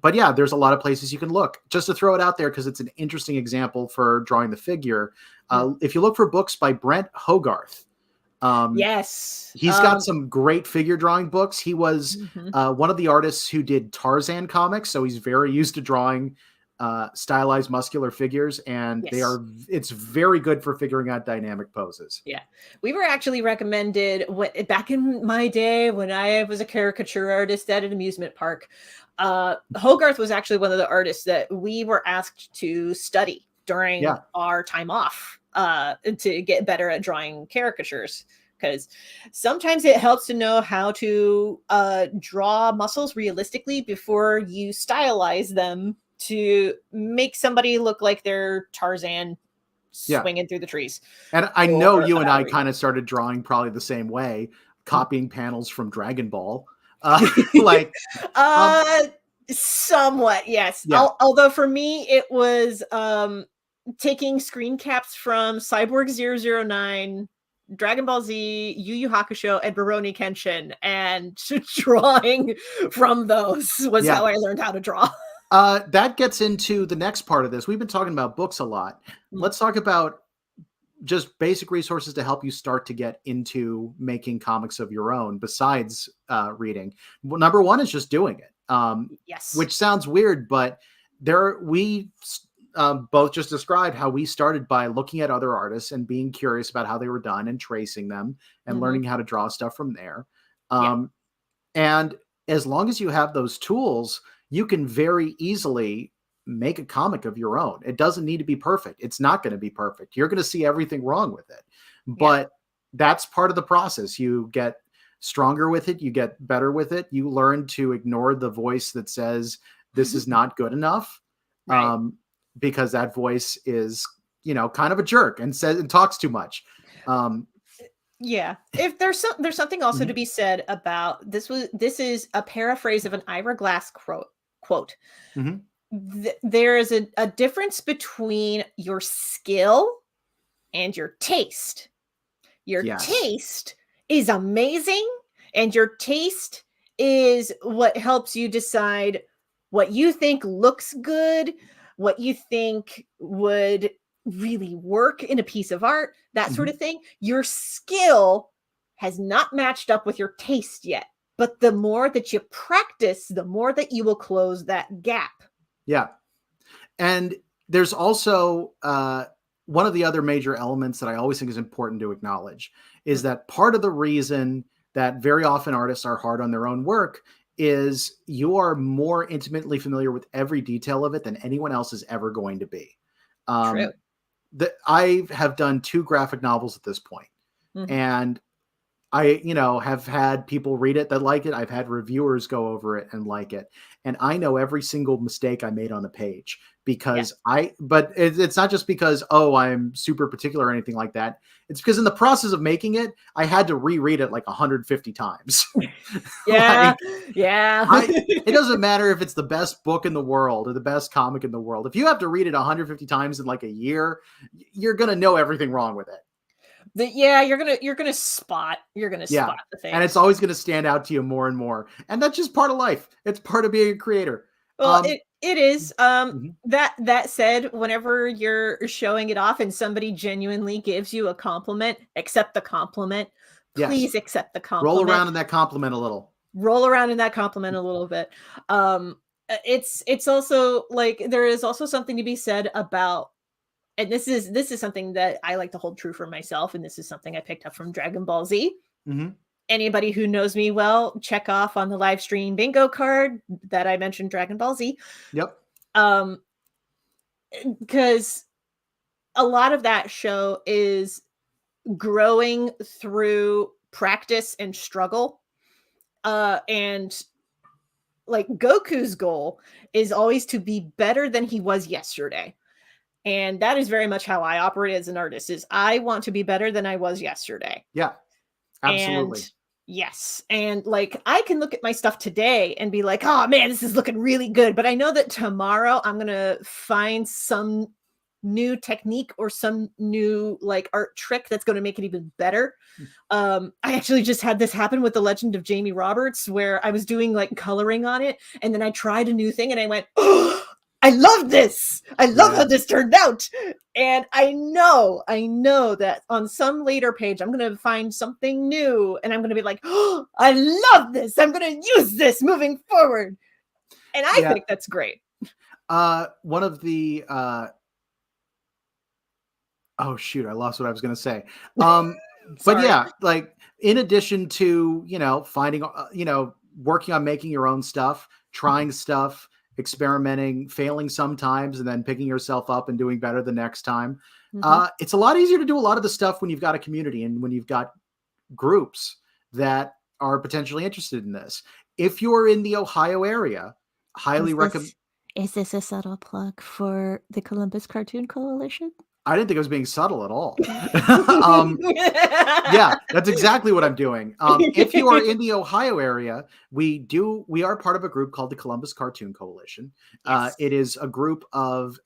But yeah, there's a lot of places you can look. Just to throw it out there, because it's an interesting example for drawing the figure. If you look for books by Brent Hogarth, he's got some great figure drawing books. He was one of the artists who did Tarzan comics, so he's very used to drawing stylized muscular figures, and it's very good for figuring out dynamic poses. Yeah, we were actually recommended back in my day when I was a caricature artist at an amusement park. Hogarth was actually one of the artists that we were asked to study during our time off to get better at drawing caricatures, because sometimes it helps to know how to draw muscles realistically before you stylize them to make somebody look like they're Tarzan swinging through the trees. And I know you and I kind of started drawing probably the same way, copying panels from Dragon Ball. Somewhat, yes. Although for me, it was taking screen caps from Cyborg 009, Dragon Ball Z, Yu Yu Hakusho, and Rurouni Kenshin, and drawing from those was how I learned how to draw. That gets into the next part of this. We've been talking about books a lot. Let's talk about just basic resources to help you start to get into making comics of your own besides reading. Well, number one is just doing it. Which sounds weird, but we both just described how we started by looking at other artists and being curious about how they were done and tracing them and learning how to draw stuff from there. And as long as you have those tools, you can very easily make a comic of your own. It doesn't need to be perfect. It's not going to be perfect. You're going to see everything wrong with it. But that's part of the process. You get stronger with it. You get better with it. You learn to ignore the voice that says this is not good enough. Right. Because that voice is, kind of a jerk and says and talks too much. Yeah. If there's something also to be said about this is a paraphrase of an Ira Glass quote. There is a difference between your skill and your taste. Your taste is amazing, and your taste is what helps you decide what you think looks good, what you think would really work in a piece of art, that sort of thing. Your skill has not matched up with your taste yet, but the more that you practice, the more that you will close that gap. Yeah. And there's also one of the other major elements that I always think is important to acknowledge is that part of the reason that very often artists are hard on their own work is you are more intimately familiar with every detail of it than anyone else is ever going to be. True. I have done 2 graphic novels at this point, and I, have had people read it that like it. I've had reviewers go over it and like it. And I know every single mistake I made on a page because but it's not just because, I'm super particular or anything like that. It's because in the process of making it, I had to reread it like 150 times. Yeah. It doesn't matter if it's the best book in the world or the best comic in the world. If you have to read it 150 times in like a year, you're going to know everything wrong with it. You're gonna spot the thing, and it's always going to stand out to you more and more, and that's just part of life. It's part of being a creator. Well, it is. That said, whenever you're showing it off and somebody genuinely gives you a compliment, accept the compliment. Please accept the compliment. Roll around in that compliment a little. Bit. It's also like there is also something to be said about. And this is something that I like to hold true for myself, and this is something I picked up from Dragon Ball Z. Anybody who knows me well, check off on the live stream bingo card that I mentioned Dragon Ball Z. Yep. Because a lot of that show is growing through practice and struggle. And like Goku's goal is always to be better than he was yesterday. And that is very much how I operate as an artist is I want to be better than I was yesterday. Yeah, absolutely. And yes. And like, I can look at my stuff today and be like, oh man, this is looking really good. But I know that tomorrow I'm going to find some new technique or some new like art trick that's going to make it even better. I actually just had this happen with The Legend of Jamie Roberts where I was doing like coloring on it. And then I tried a new thing and I went, oh, I love this. I love how this turned out. And I know that on some later page, I'm going to find something new and I'm going to be like, oh, I love this. I'm going to use this moving forward. And I think that's great. One of the, oh shoot, I lost what I was going to say. But yeah, like in addition to, finding, working on making your own stuff, trying stuff, experimenting, failing sometimes, and then picking yourself up and doing better the next time. It's a lot easier to do a lot of the stuff when you've got a community and when you've got groups that are potentially interested in this. If you're in the Ohio area, highly recommend. Is this a subtle plug for the Columbus Cartoon Coalition? I didn't think it was being subtle at all. Yeah, that's exactly what I'm doing. If you are in the Ohio area, we are part of a group called the Columbus Cartoon Coalition. It is a group of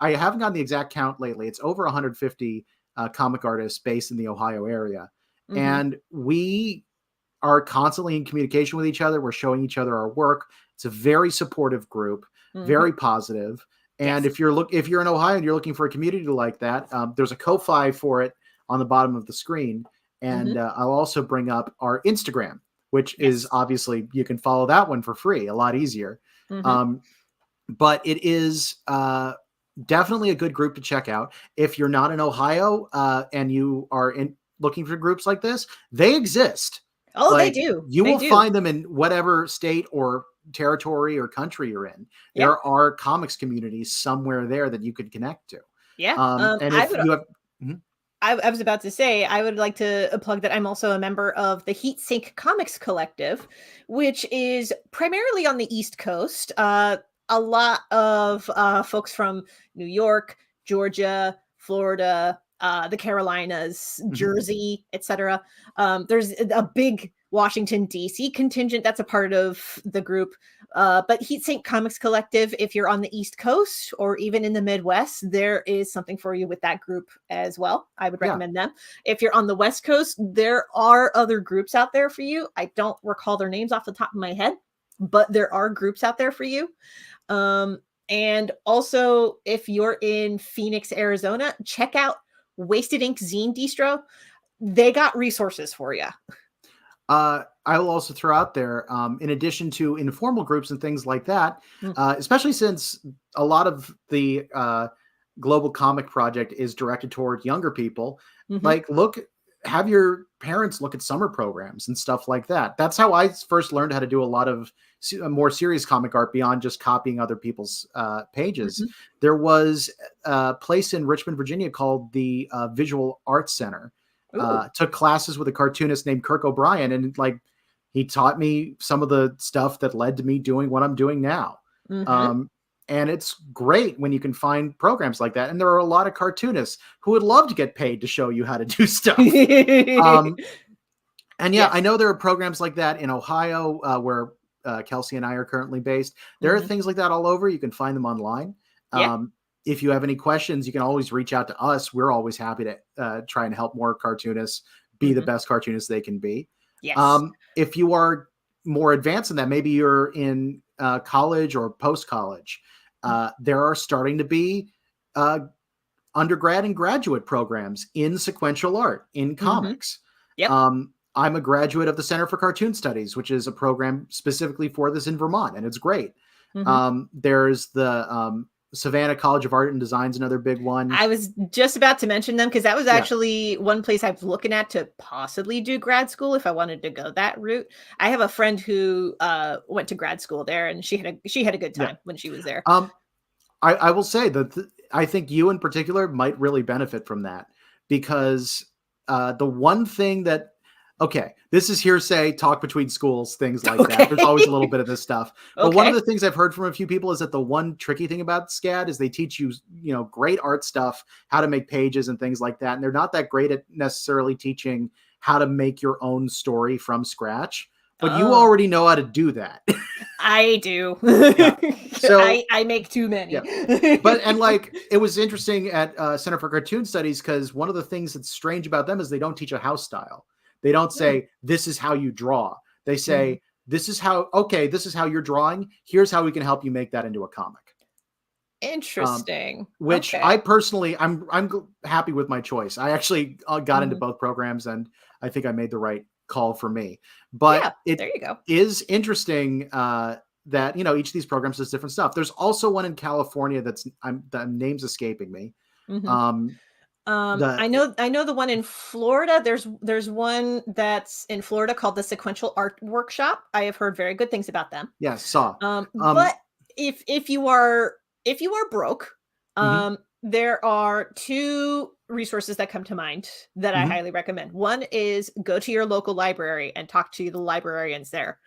I haven't gotten the exact count lately. It's over 150 comic artists based in the Ohio area. And we are constantly in communication with each other. We're showing each other our work. It's a very supportive group, very positive. And if you're in Ohio and you're looking for a community like that, there's a Ko-Fi for it on the bottom of the screen. And I'll also bring up our Instagram, which is obviously you can follow that one for free, a lot easier. But it is definitely a good group to check out. If you're not in Ohio and you are looking for groups like this, they exist. Oh, they do. You will find them in whatever state or territory or country you're in. There are comics communities somewhere there that you could connect to. Yeah. And if you have... I was about to say, I would like to plug that I'm also a member of the Heat Sink Comics Collective, which is primarily on the East Coast. A lot of folks from New York, Georgia, Florida, the Carolinas, Jersey, etc. There's a big Washington, D.C. contingent that's a part of the group. But Heat Sink Comics Collective, if you're on the East Coast or even in the Midwest, there is something for you with that group as well. I would recommend them. If you're on the West Coast, there are other groups out there for you. I don't recall their names off the top of my head, but there are groups out there for you. And also, if you're in Phoenix, Arizona, check out Wasted Ink Zine Distro. They got resources for you. I will also throw out there, in addition to informal groups and things like that, especially since a lot of the Global Comic Project is directed toward younger people, like have your parents look at summer programs and stuff like that. That's how I first learned how to do a lot of more serious comic art beyond just copying other people's pages. There was a place in Richmond, Virginia called the Visual Arts Center. Took classes with a cartoonist named Kirk O'Brien, and like he taught me some of the stuff that led to me doing what I'm doing now. And it's great when you can find programs like that. And there are a lot of cartoonists who would love to get paid to show you how to do stuff. And I know there are programs like that in Ohio, where Kelci and I are currently based. There are things like that all over. You can find them online. If you have any questions, you can always reach out to us. We're always happy to try and help more cartoonists be the best cartoonists they can be. If you are more advanced than that, maybe you're in college or post-college, there are starting to be undergrad and graduate programs in sequential art, in comics. I'm a graduate of the Center for Cartoon Studies, which is a program specifically for this in Vermont, and it's great. There's the Savannah College of Art and Design is another big one. I was just about to mention them because that was actually one place I was looking at to possibly do grad school if I wanted to go that route. I have a friend who went to grad school there, and she had a good time when she was there. I will say that I think you in particular might really benefit from that, because the one thing that, this is hearsay, talk between schools, things like that. There's always a little bit of this stuff. But one of the things I've heard from a few people is that the one tricky thing about SCAD is they teach you, great art stuff, how to make pages and things like that. And they're not that great at necessarily teaching how to make your own story from scratch. But you already know how to do that. I do. So I make too many. And like, it was interesting at Center for Cartoon Studies, because one of the things that's strange about them is they don't teach a house style. They don't say, this is how you draw. They say, this is how you're drawing. Here's how we can help you make that into a comic. Interesting. Which I personally, I'm happy with my choice. I actually got into both programs, and I think I made the right call for me. But there you go. Is interesting that, each of these programs does different stuff. There's also one in California the name's escaping me. I know the one in Florida. There's one that's in Florida called the Sequential Art Workshop. I have heard very good things about them. But if you are broke, there are two resources that come to mind that I highly recommend. One is go to your local library and talk to the librarians there.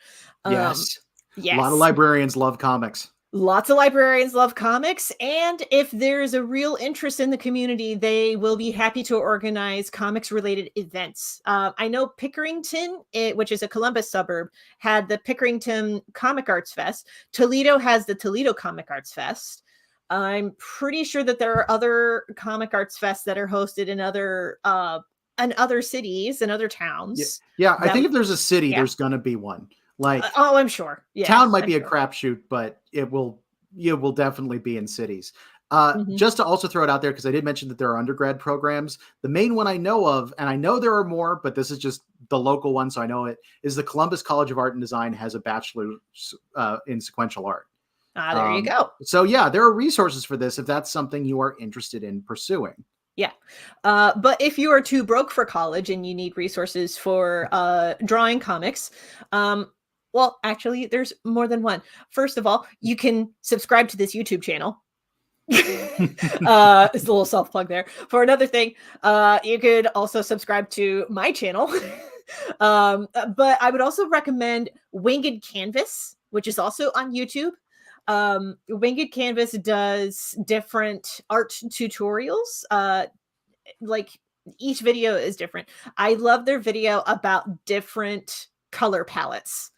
Yes. A lot of librarians love comics. Lots of librarians love comics, and if there's a real interest in the community, they will be happy to organize comics-related events. I know Pickerington, which is a Columbus suburb, had the Pickerington Comic Arts Fest. Toledo has the Toledo Comic Arts Fest. I'm pretty sure that there are other comic arts fests that are hosted in other cities and other towns. I think if there's a city, there's going to be one. Like, I'm sure. Town might be a crapshoot, but it will definitely be in cities. Just to also throw it out there, because I did mention that there are undergrad programs. The main one I know of, and I know there are more, but this is just the local one, so I know it, is the Columbus College of Art and Design has a bachelor's in sequential art. There you go. So there are resources for this if that's something you are interested in pursuing. But if you are too broke for college and you need resources for drawing comics, Well, actually, there's more than one. First of all, you can subscribe to this YouTube channel. It's a little self plug there. For another thing, you could also subscribe to my channel. But I would also recommend Winged Canvas, which is also on YouTube. Winged Canvas does different art tutorials. Like each video is different. I love their video about different color palettes.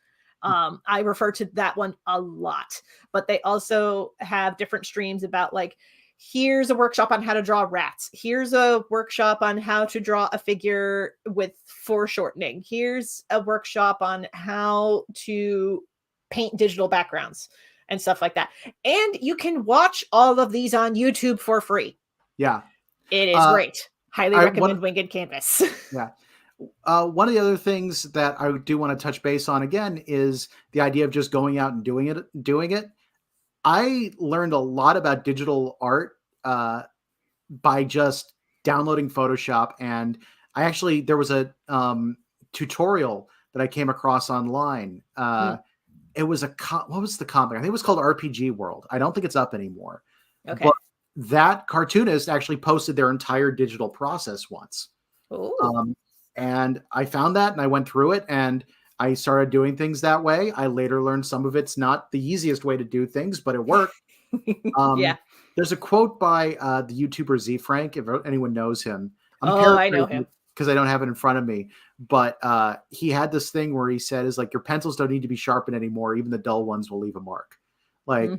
I refer to that one a lot, but they also have different streams about like, here's a workshop on how to draw rats. Here's a workshop on how to draw a figure with foreshortening. Here's a workshop on how to paint digital backgrounds and stuff like that. And you can watch all of these on YouTube for free. Yeah. It is great. Highly recommend Winged Canvas. Yeah. One of the other things that I do want to touch base on again is the idea of just going out and doing it. I learned a lot about digital art by just downloading Photoshop. And there was a tutorial that I came across online. It was what was the comic? I think it was called RPG World. I don't think it's up anymore. Okay. But that cartoonist actually posted their entire digital process once. And I found that and I went through it and I started doing things that way. I later learned some of it's not the easiest way to do things, but it worked. Yeah. There's a quote by the YouTuber Z Frank, if anyone knows him. I know him because I don't have it in front of me. But he had this thing where he said, is like, your pencils don't need to be sharpened anymore. Even the dull ones will leave a mark. Like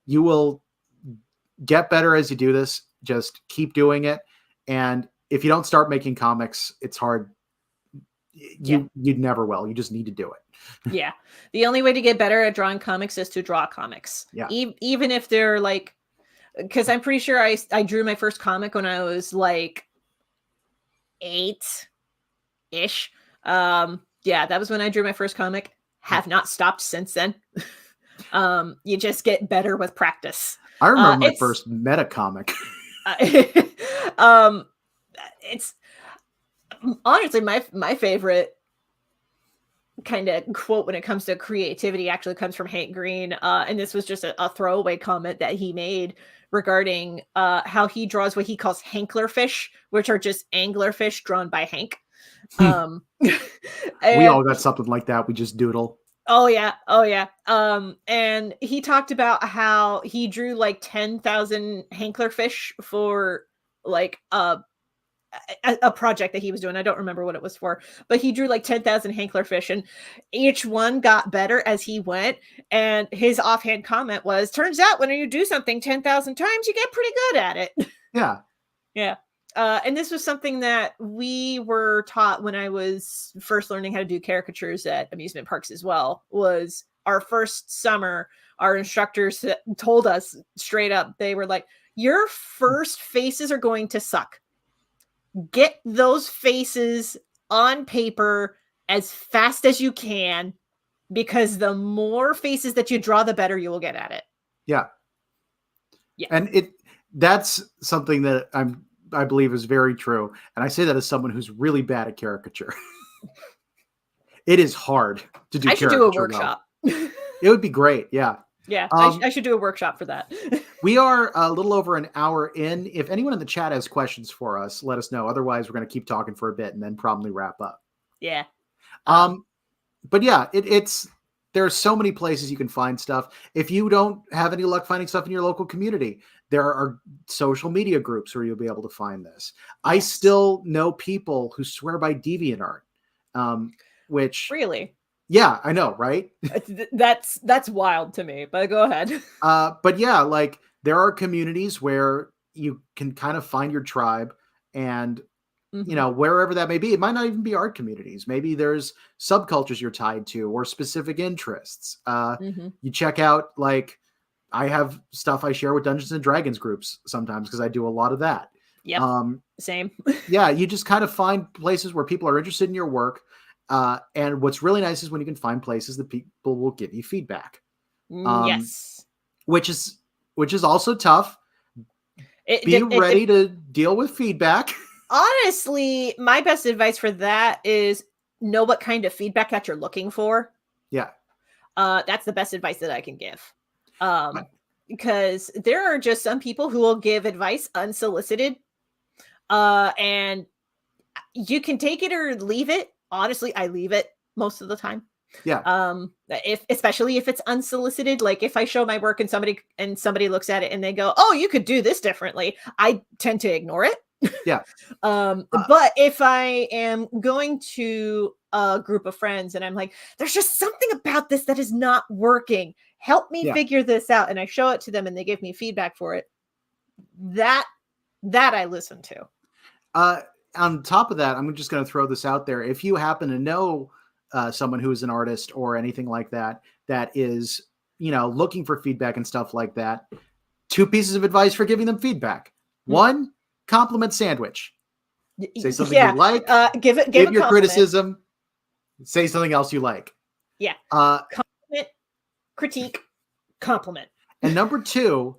you will get better as you do this. Just keep doing it. And if you don't start making comics, it's hard. You never will. You just need to do it. Yeah. The only way to get better at drawing comics is to draw comics. Yeah. Even if they're like, because I'm pretty sure I drew my first comic when I was like 8-ish. Yeah, that was when I drew my first comic. Have not stopped since then. You just get better with practice. I remember my first meta comic. It's honestly my favorite kind of quote when it comes to creativity actually comes from Hank Green. And this was just a throwaway comment that he made regarding how he draws what he calls Hanklerfish, which are just anglerfish drawn by Hank. We all got something like that. We just doodle. Oh yeah. And he talked about how he drew like 10,000 Hanklerfish for like a project that he was doing. I don't remember what it was for, but he drew like 10,000 Hanklerfish and each one got better as he went. And his offhand comment was, turns out when you do something 10,000 times, you get pretty good at it. Yeah. Yeah. And this was something that we were taught when I was first learning how to do caricatures at amusement parks as well. Was our first summer, our instructors told us straight up, they were like, your first faces are going to suck. Get those faces on paper as fast as you can, because the more faces that you draw, the better you will get at it. Yeah. And that's something that I believe is very true. And I say that as someone who's really bad at caricature. It is hard to do caricature. I should do a workshop. It would be great. Yeah. Yeah. I should do a workshop for that. We are a little over an hour in. If anyone in the chat has questions for us, let us know. Otherwise, we're going to keep talking for a bit and then probably wrap up. Yeah. But yeah, there's so many places you can find stuff. If you don't have any luck finding stuff in your local community, there are social media groups where you'll be able to find this. Yes. I still know people who swear by DeviantArt, which really, yeah, I know, right? That's wild to me, but go ahead. But yeah, like there are communities where you can kind of find your tribe and you know, wherever that may be. It might not even be art communities. Maybe there's subcultures you're tied to or specific interests. You check out, like, I have stuff I share with Dungeons and Dragons groups sometimes because I do a lot of that. Yeah. Same. Yeah. You just kind of find places where people are interested in your work. And what's really nice is when you can find places that people will give you feedback. Yes. Which is also tough. Be ready to deal with feedback. Honestly, my best advice for that is know what kind of feedback that you're looking for. Yeah. that's the best advice that I can give. Because there are just some people who will give advice unsolicited, and you can take it or leave it. Honestly, I leave it most of the time. Yeah. Especially if it's unsolicited, like if I show my work and somebody looks at it and they go, "Oh, you could do this differently," I tend to ignore it. Yeah. But if I am going to a group of friends and I'm like, there's just something about this that is not working. Help me figure this out. And I show it to them and they give me feedback for it. That I listen to. On top of that, I'm just going to throw this out there. If you happen to know someone who is an artist or anything like that, that is, looking for feedback and stuff like that, 2 pieces of advice for giving them feedback. 1, compliment sandwich. Say something you like. Give your criticism. Say something else you like. Yeah. Compliment, critique, compliment. And number 2,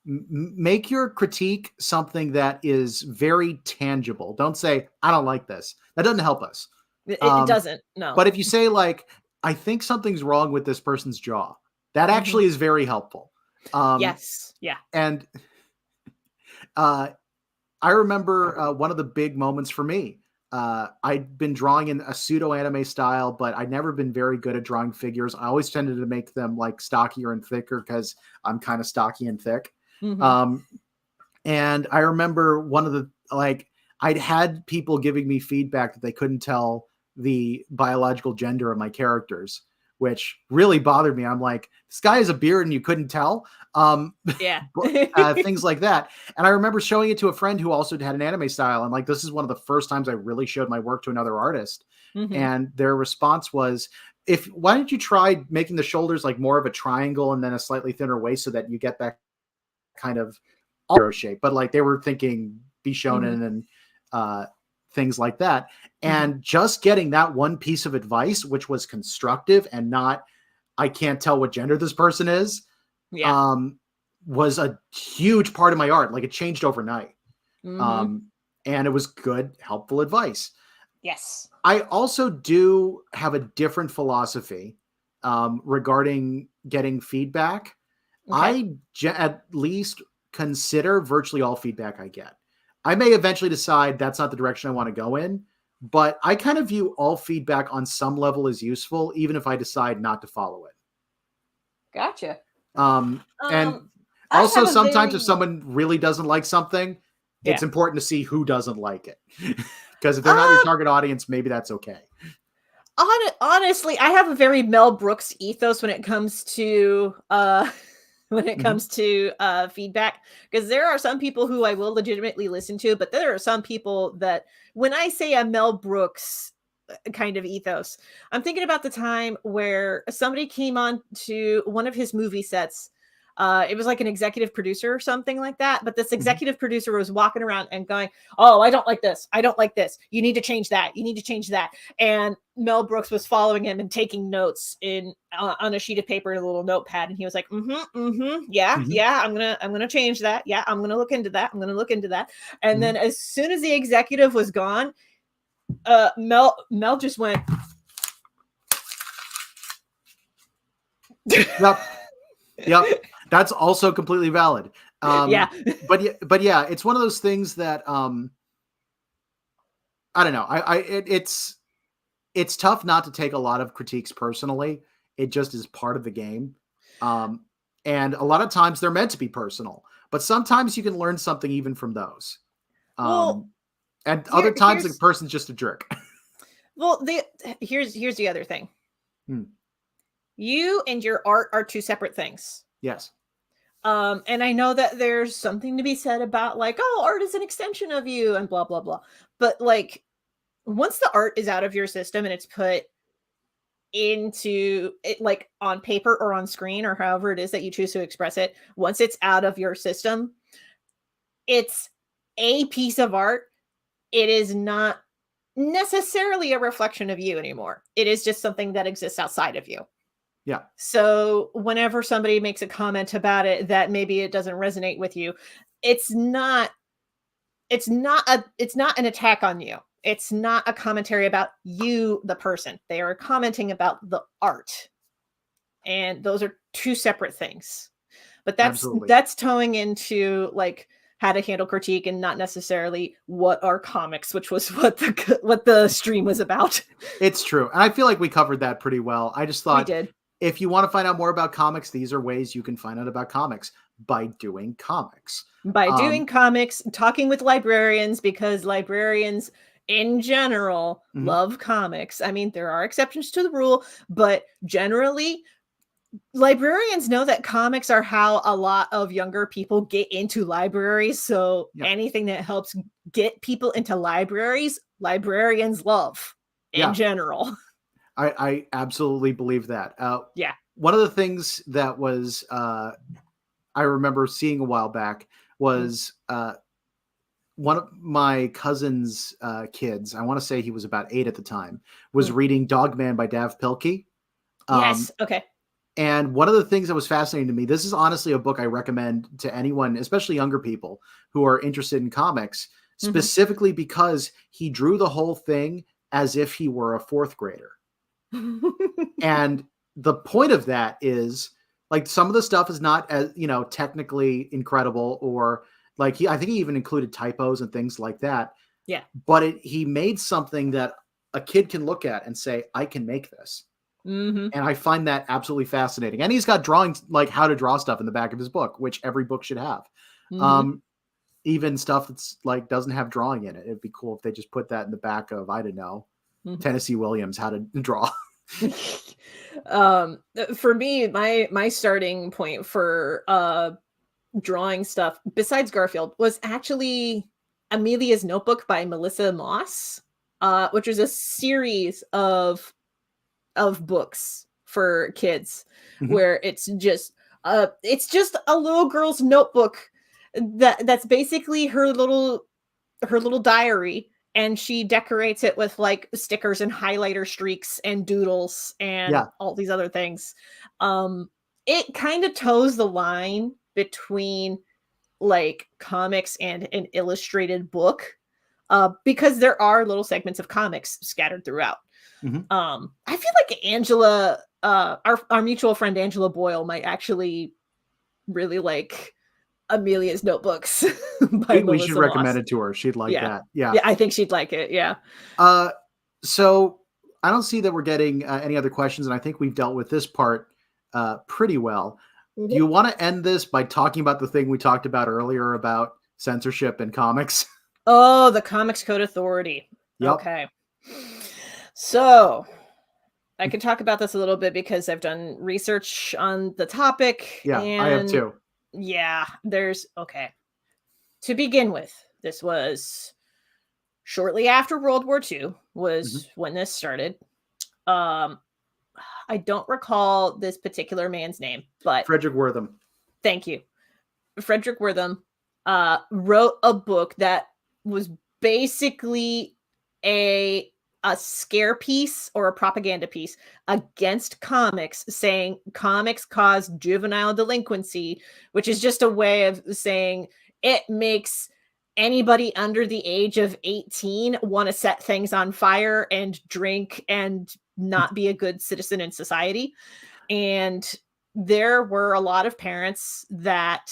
make your critique something that is very tangible. Don't say, I don't like this. That doesn't help us. It doesn't, no. But if you say, like, I think something's wrong with this person's jaw, that actually is very helpful. Yes. Yeah. And I remember one of the big moments for me. I'd been drawing in a pseudo anime style, but I'd never been very good at drawing figures. I always tended to make them like stockier and thicker because I'm kind of stocky and thick. And I remember one of the, I'd had people giving me feedback that they couldn't tell the biological gender of my characters, which really bothered me. I'm like, this guy has a beard and you couldn't tell. Things like that. And I remember showing it to a friend who also had an anime style. And like, this is one of the first times I really showed my work to another artist. And their response was, why don't you try making the shoulders like more of a triangle and then a slightly thinner waist so that you get that kind of arrow shape. But like they were thinking Bishonen and things like that. And just getting that one piece of advice, which was constructive and not, I can't tell what gender this person is, was a huge part of my art. Like it changed overnight. And it was good, helpful advice. Yes. I also do have a different philosophy regarding getting feedback. I at least consider virtually all feedback I get. I may eventually decide that's not the direction I want to go in, but I kind of view all feedback on some level as useful, even if I decide not to follow it. Gotcha. And also sometimes if someone really doesn't like something, it's important to see who doesn't like it. Because if they're not your target audience, maybe that's okay. Honestly, I have a very Mel Brooks ethos when it comes to feedback, because there are some people who I will legitimately listen to, but there are some people that when I say a Mel Brooks kind of ethos, I'm thinking about the time where somebody came on to one of his movie sets. It was like an executive producer or something like that. But this executive producer was walking around and going, "Oh, I don't like this. I don't like this. You need to change that. You need to change that." And Mel Brooks was following him and taking notes on a sheet of paper and a little notepad. And he was like, yeah, I'm gonna change that. Yeah, I'm gonna look into that. I'm gonna look into that. And then as soon as the executive was gone, Mel just went. Yep. That's also completely valid. But yeah, it's one of those things that I don't know. It's tough not to take a lot of critiques personally. It just is part of the game. And a lot of times they're meant to be personal, but sometimes you can learn something even from those. And other times the person's just a jerk. Well, here's the other thing. You and your art are 2 separate things. Yes. And I know that there's something to be said about like, oh, art is an extension of you and blah, blah, blah. But like, once the art is out of your system and it's put into it, like on paper or on screen or however it is that you choose to express it, once it's out of your system, it's a piece of art. It is not necessarily a reflection of you anymore. It is just something that exists outside of you. Yeah. So whenever somebody makes a comment about it that maybe it doesn't resonate with you, it's not an attack on you. It's not a commentary about you, the person. They are commenting about the art. and those are two separate things. But Absolutely. that's towing into like how to handle critique and not necessarily what are comics, which was what the stream was about. It's true. And I feel like we covered that pretty well. I just thought, we did. If you want to find out more about comics, these are ways you can find out about comics by doing comics. By doing comics, talking with librarians, because librarians in general love comics. I mean, there are exceptions to the rule, but generally, librarians know that comics are how a lot of younger people get into libraries. So anything that helps get people into libraries, librarians love in general. I absolutely believe that. Yeah. One of the things that was I remember seeing a while back was one of my cousin's kids, I want to say he was about 8 at the time, was reading Dogman by Dav Pilkey. Yes. Okay. And one of the things that was fascinating to me, this is honestly a book I recommend to anyone, especially younger people who are interested in comics, specifically because he drew the whole thing as if he were a 4th grader. And the point of that is, like, some of the stuff is not as, technically incredible, or like I think he even included typos and things like that. Yeah. But he made something that a kid can look at and say, I can make this. And I find that absolutely fascinating. And he's got drawings, like how to draw stuff in the back of his book, which every book should have. Even stuff that's like doesn't have drawing in it. It'd be cool if they just put that in the back of, I don't know, Tennessee Williams, how to draw. For me, my starting point for drawing stuff besides Garfield was actually Amelia's Notebook by Melissa Moss, which is a series of books for kids where it's just a little girl's notebook that's basically her little diary, and she decorates it with like stickers and highlighter streaks and doodles and all these other things. It kind of toes the line between like comics and an illustrated book, because there are little segments of comics scattered throughout. I feel like Angela, our mutual friend Angela Boyle, might actually really like Amelia's Notebooks. We should recommend it to her. She'd like that. Yeah, I think she'd like it. Yeah. So I don't see that we're getting any other questions, and I think we've dealt with this part pretty well. Do you want to end this by talking about the thing we talked about earlier about censorship in comics? Oh, the Comics Code Authority. Yep. Okay. So I can talk about this a little bit because I've done research on the topic. Yeah, and I have too. Yeah, okay. To begin with, this was shortly after World War II was when this started. I don't recall this particular man's name, but Frederick Wertham. Thank you. Frederick Wertham wrote a book that was basically a scare piece or a propaganda piece against comics, saying comics cause juvenile delinquency, which is just a way of saying it makes anybody under the age of 18 want to set things on fire and drink and not be a good citizen in society. And there were a lot of parents that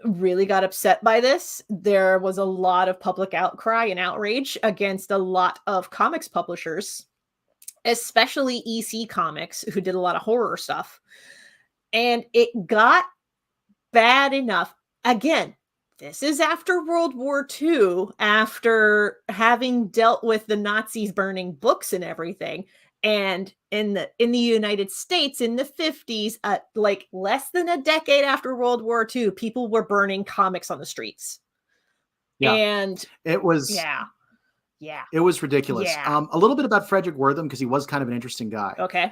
really got upset by this. There was a lot of public outcry and outrage against a lot of comics publishers, especially EC Comics, who did a lot of horror stuff. And it got bad enough. Again, this is after World War II, after having dealt with the Nazis burning books and everything. And in the United States in the 50s, like less than a decade after World War II, people were burning comics on the streets. Yeah. And it was it was ridiculous. Yeah. A little bit about Frederick Wertham, because he was kind of an interesting guy. Okay.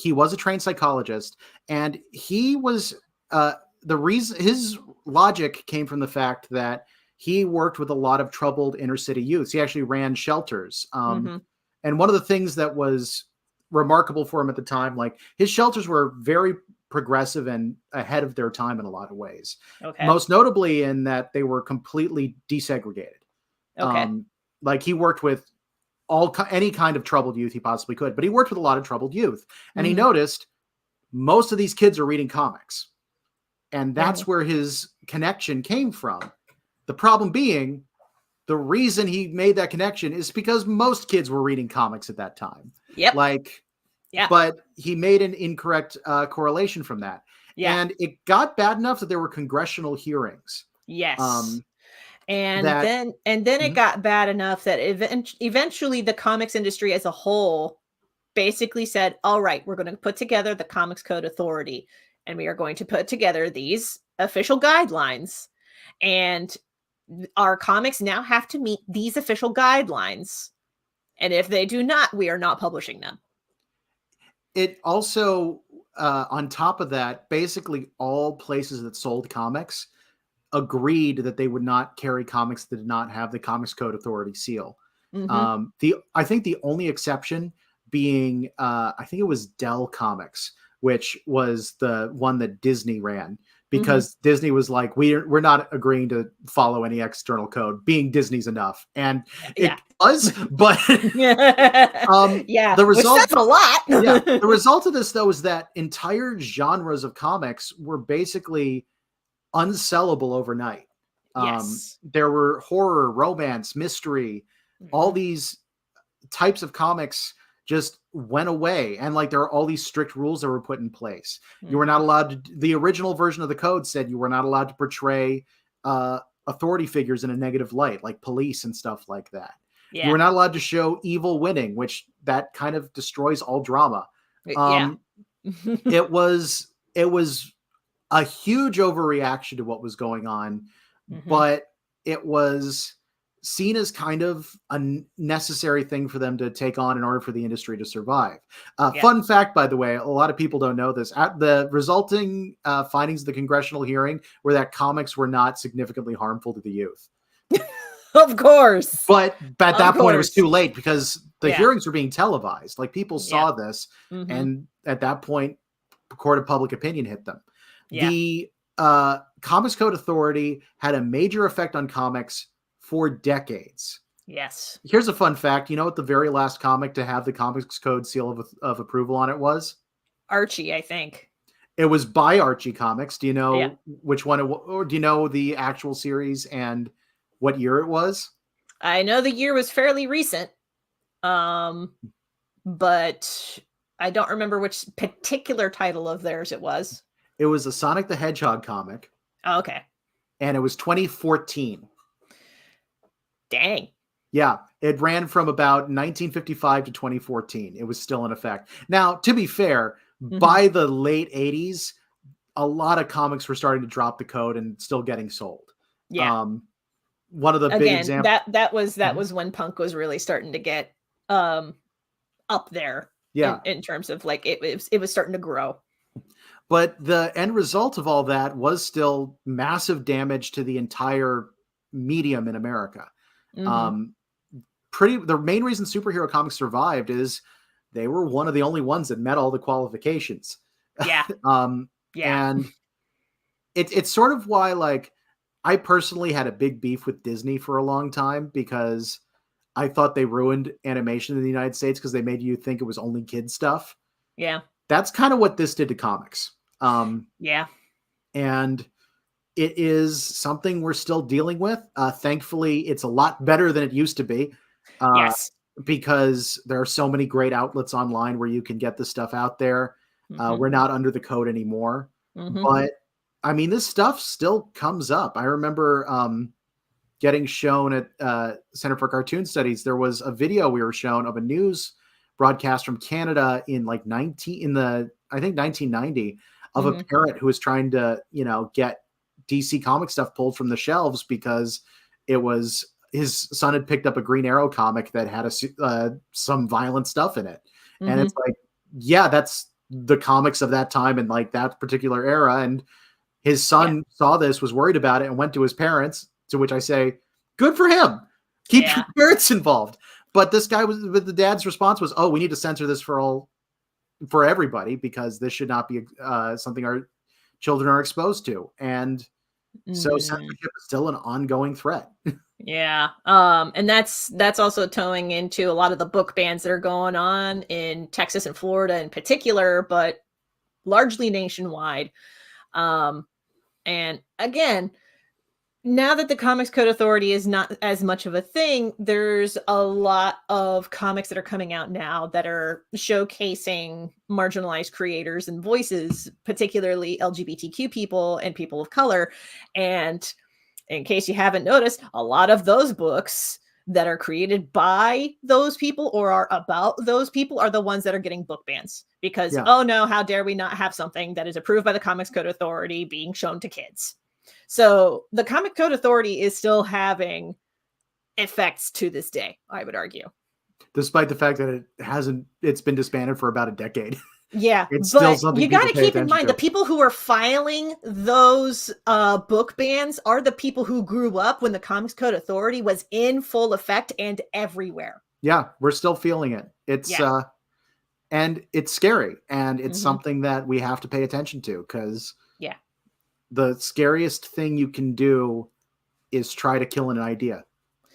He was a trained psychologist, and he was the reason his logic came from the fact that he worked with a lot of troubled inner city youths. He actually ran shelters. And one of the things that was remarkable for him at the time, like his shelters were very progressive and ahead of their time in a lot of ways. Okay. Most notably in that they were completely desegregated. Okay. Like he worked with any kind of troubled youth he possibly could, but he worked with a lot of troubled youth. And he noticed most of these kids are reading comics. And that's where his connection came from. The problem being, the reason he made that connection is because most kids were reading comics at that time. Yep. But he made an incorrect correlation from that. Yeah. And it got bad enough that there were congressional hearings. Yes. Then it got bad enough that eventually the comics industry as a whole basically said, all right, we're going to put together the Comics Code Authority, and we are going to put together these official guidelines. And our comics now have to meet these official guidelines. And if they do not, we are not publishing them. It also, on top of that, basically all places that sold comics agreed that they would not carry comics that did not have the Comics Code Authority seal. I think the only exception being, I think it was Dell Comics, which was the one that Disney ran, because Disney was like, we're not agreeing to follow any external code. Being Disney's enough, and it was. But the result, which says a lot. The result of this, though, is that entire genres of comics were basically unsellable overnight. There were horror, romance, mystery, all these types of comics just went away. And like, there are all these strict rules that were put in place. You were not allowed to, the original version of the code said you were not allowed to portray authority figures in a negative light, like police and stuff like that. You were not allowed to show evil winning, which that kind of destroys all drama. It was a huge overreaction to what was going on, but it was seen as kind of a necessary thing for them to take on in order for the industry to survive. Fun fact, by the way, a lot of people don't know this. At the resulting findings of the congressional hearing were that comics were not significantly harmful to the youth. Of course. But at that point, it was too late, because the hearings were being televised. Like, people saw this, and at that point, the court of public opinion hit them. The Comics Code Authority had a major effect on comics for decades. Yes. Here's a fun fact. You know what the very last comic to have the Comics Code seal of approval on it was? Archie, I think. It was by Archie Comics. Do you know which one? Or do you know the actual series and what year it was? I know the year was fairly recent, but I don't remember which particular title of theirs it was. It was a Sonic the Hedgehog comic. Oh, okay. And it was 2014. Dang. Yeah, it ran from about 1955 to 2014. It was still in effect. Now, to be fair, by the late 80s, a lot of comics were starting to drop the code and still getting sold. Yeah. One of the big examples that was when punk was really starting to get up there. Yeah. In terms of, like, it was starting to grow. But the end result of all that was still massive damage to the entire medium in America. The main reason superhero comics survived is they were one of the only ones that met all the qualifications. And it's sort of why, like, I personally had a big beef with Disney for a long time, because I thought they ruined animation in the United States because they made you think it was only kid stuff. Yeah. That's kind of what this did to comics. And it is something we're still dealing with. Thankfully, it's a lot better than it used to be. Because there are so many great outlets online where you can get this stuff out there. We're not under the code anymore. But, I mean, this stuff still comes up. I remember getting shown at Center for Cartoon Studies. There was a video we were shown of a news broadcast from Canada in like 1990 of a parent who was trying to, get DC comic stuff pulled from the shelves because it was his son had picked up a Green Arrow comic that had some violent stuff in it. And it's like, yeah, that's the comics of that time and like that particular era. And his son saw this, was worried about it, and went to his parents, to which I say, good for him. Keep your parents involved. But the dad's response was, oh, we need to censor this for everybody, because this should not be something our children are exposed to. And so censorship is still an ongoing threat. And that's also towing into a lot of the book bans that are going on in Texas and Florida in particular, but largely nationwide. And again, now that the Comics Code Authority is not as much of a thing, there's a lot of comics that are coming out now that are showcasing marginalized creators and voices, particularly LGBTQ people and people of color. And in case you haven't noticed, a lot of those books that are created by those people or are about those people are the ones that are getting book bans because, oh no, how dare we not have something that is approved by the Comics Code Authority being shown to kids? So the Comic Code Authority is still having effects to this day, I would argue. Despite the fact that it's been disbanded for about a decade. Yeah, it's still something you got to keep in mind to. the people who are filing those book bans are the people who grew up when the Comics Code Authority was in full effect and everywhere. Yeah, we're still feeling it. It's and it's scary, and it's something that we have to pay attention to because the scariest thing you can do is try to kill an idea.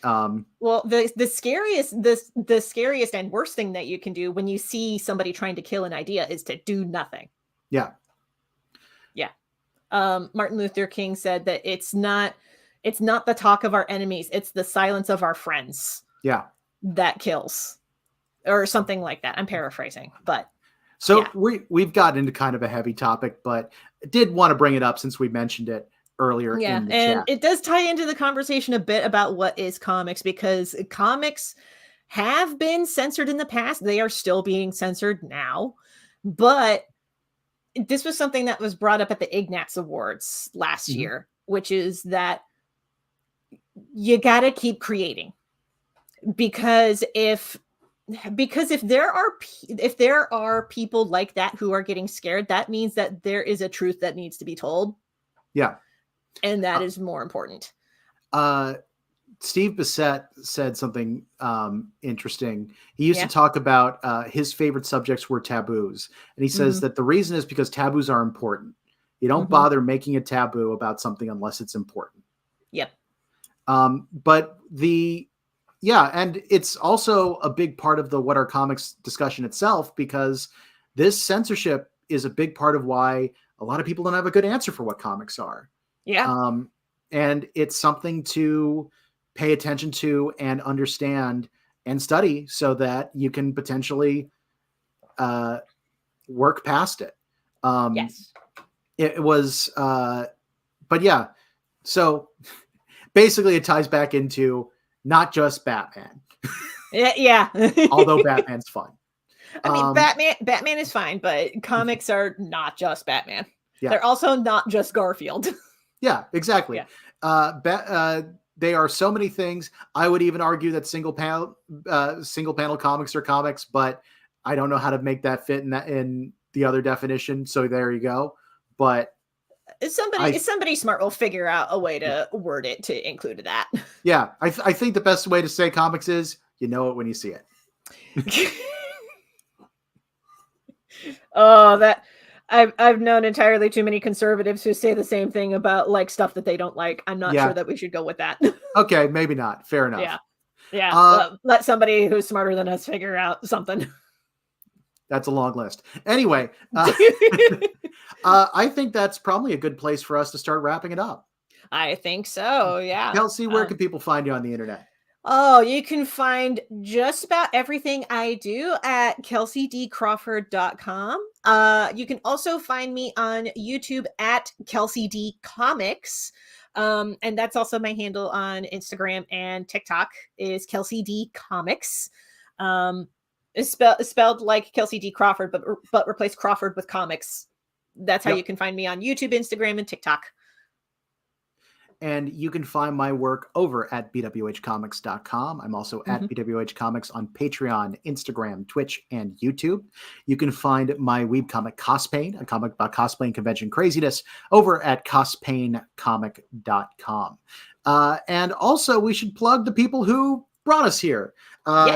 Well, the scariest and worst thing that you can do when you see somebody trying to kill an idea is to do nothing. Yeah. Martin Luther King said that it's not the talk of our enemies, it's the silence of our friends. Yeah. That kills, or something like that. I'm paraphrasing, but so we've gotten into kind of a heavy topic, but I did want to bring it up since we mentioned it earlier in the and chat. It does tie into the conversation a bit about what is comics, because comics have been censored in the past. They are still being censored now, but this was something that was brought up at the Ignatz Awards last year, which is that you got to keep creating, because if there are people like that who are getting scared, that means that there is a truth that needs to be told. Yeah. And that is more important. Steve Bissett said something interesting. He used to talk about his favorite subjects were taboos. And he says that the reason is because taboos are important. You don't bother making a taboo about something unless it's important. Yep. And it's also a big part of the What Are Comics discussion itself, because this censorship is a big part of why a lot of people don't have a good answer for what comics are. Yeah. And it's something to pay attention to and understand and study so that you can potentially work past it. Yes. It was, but yeah. So basically it ties back into not just Batman. Yeah. Although Batman's fun. I mean, Batman is fine, but comics are not just Batman. Yeah. They're also not just Garfield. Yeah, exactly. Yeah. They are so many things. I would even argue that single panel comics are comics, but I don't know how to make that fit in the other definition. So there you go. But somebody smart will figure out a way to word it to include that. Yeah, I think the best way to say comics is you know it when you see it. Oh, that I've known entirely too many conservatives who say the same thing about like stuff that they don't like. I'm not sure that we should go with that. Okay, maybe not. Fair enough. Yeah. Let somebody who's smarter than us figure out something. That's a long list. Anyway, I think that's probably a good place for us to start wrapping it up. I think so. Yeah. Kelci, where can people find you on the internet? Oh, you can find just about everything I do at kelcidcrawford.com. You can also find me on YouTube at Kelci D Comics. And that's also my handle on Instagram and TikTok is Kelci D Comics. It's spelled like Kelci D Crawford, but replace Crawford with comics. That's how you can find me on YouTube, Instagram, and TikTok. And you can find my work over at bwhcomics.com. I'm also at BWH Comics on Patreon, Instagram, Twitch, and YouTube. You can find my webcomic Cospain, a comic about cosplay and convention craziness, over at cospaigncomic.com. And also, we should plug the people who brought us here.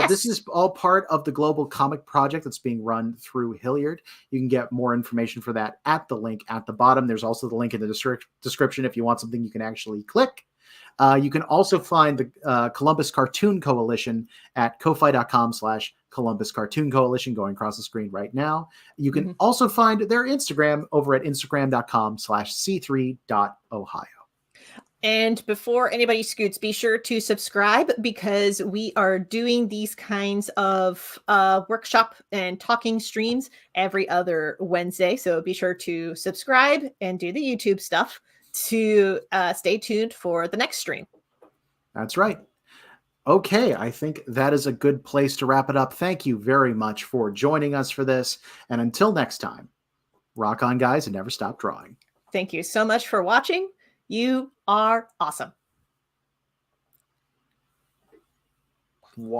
This is all part of the Global Comic Project that's being run through Hilliard. You can get more information for that at the link at the bottom. There's also the link in the description if you want something you can actually click. You can also find the Columbus Cartoon Coalition at ko-fi.com/ Columbus Cartoon Coalition going across the screen right now. You can also find their Instagram over at instagram.com/c3.ohio. And before anybody scoots, be sure to subscribe, because we are doing these kinds of workshop and talking streams every other Wednesday. So be sure to subscribe and do the YouTube stuff to stay tuned for the next stream. That's right. Okay, I think that is a good place to wrap it up. Thank you very much for joining us for this. And until next time, rock on, guys, and never stop drawing. Thank you so much for watching. You are awesome.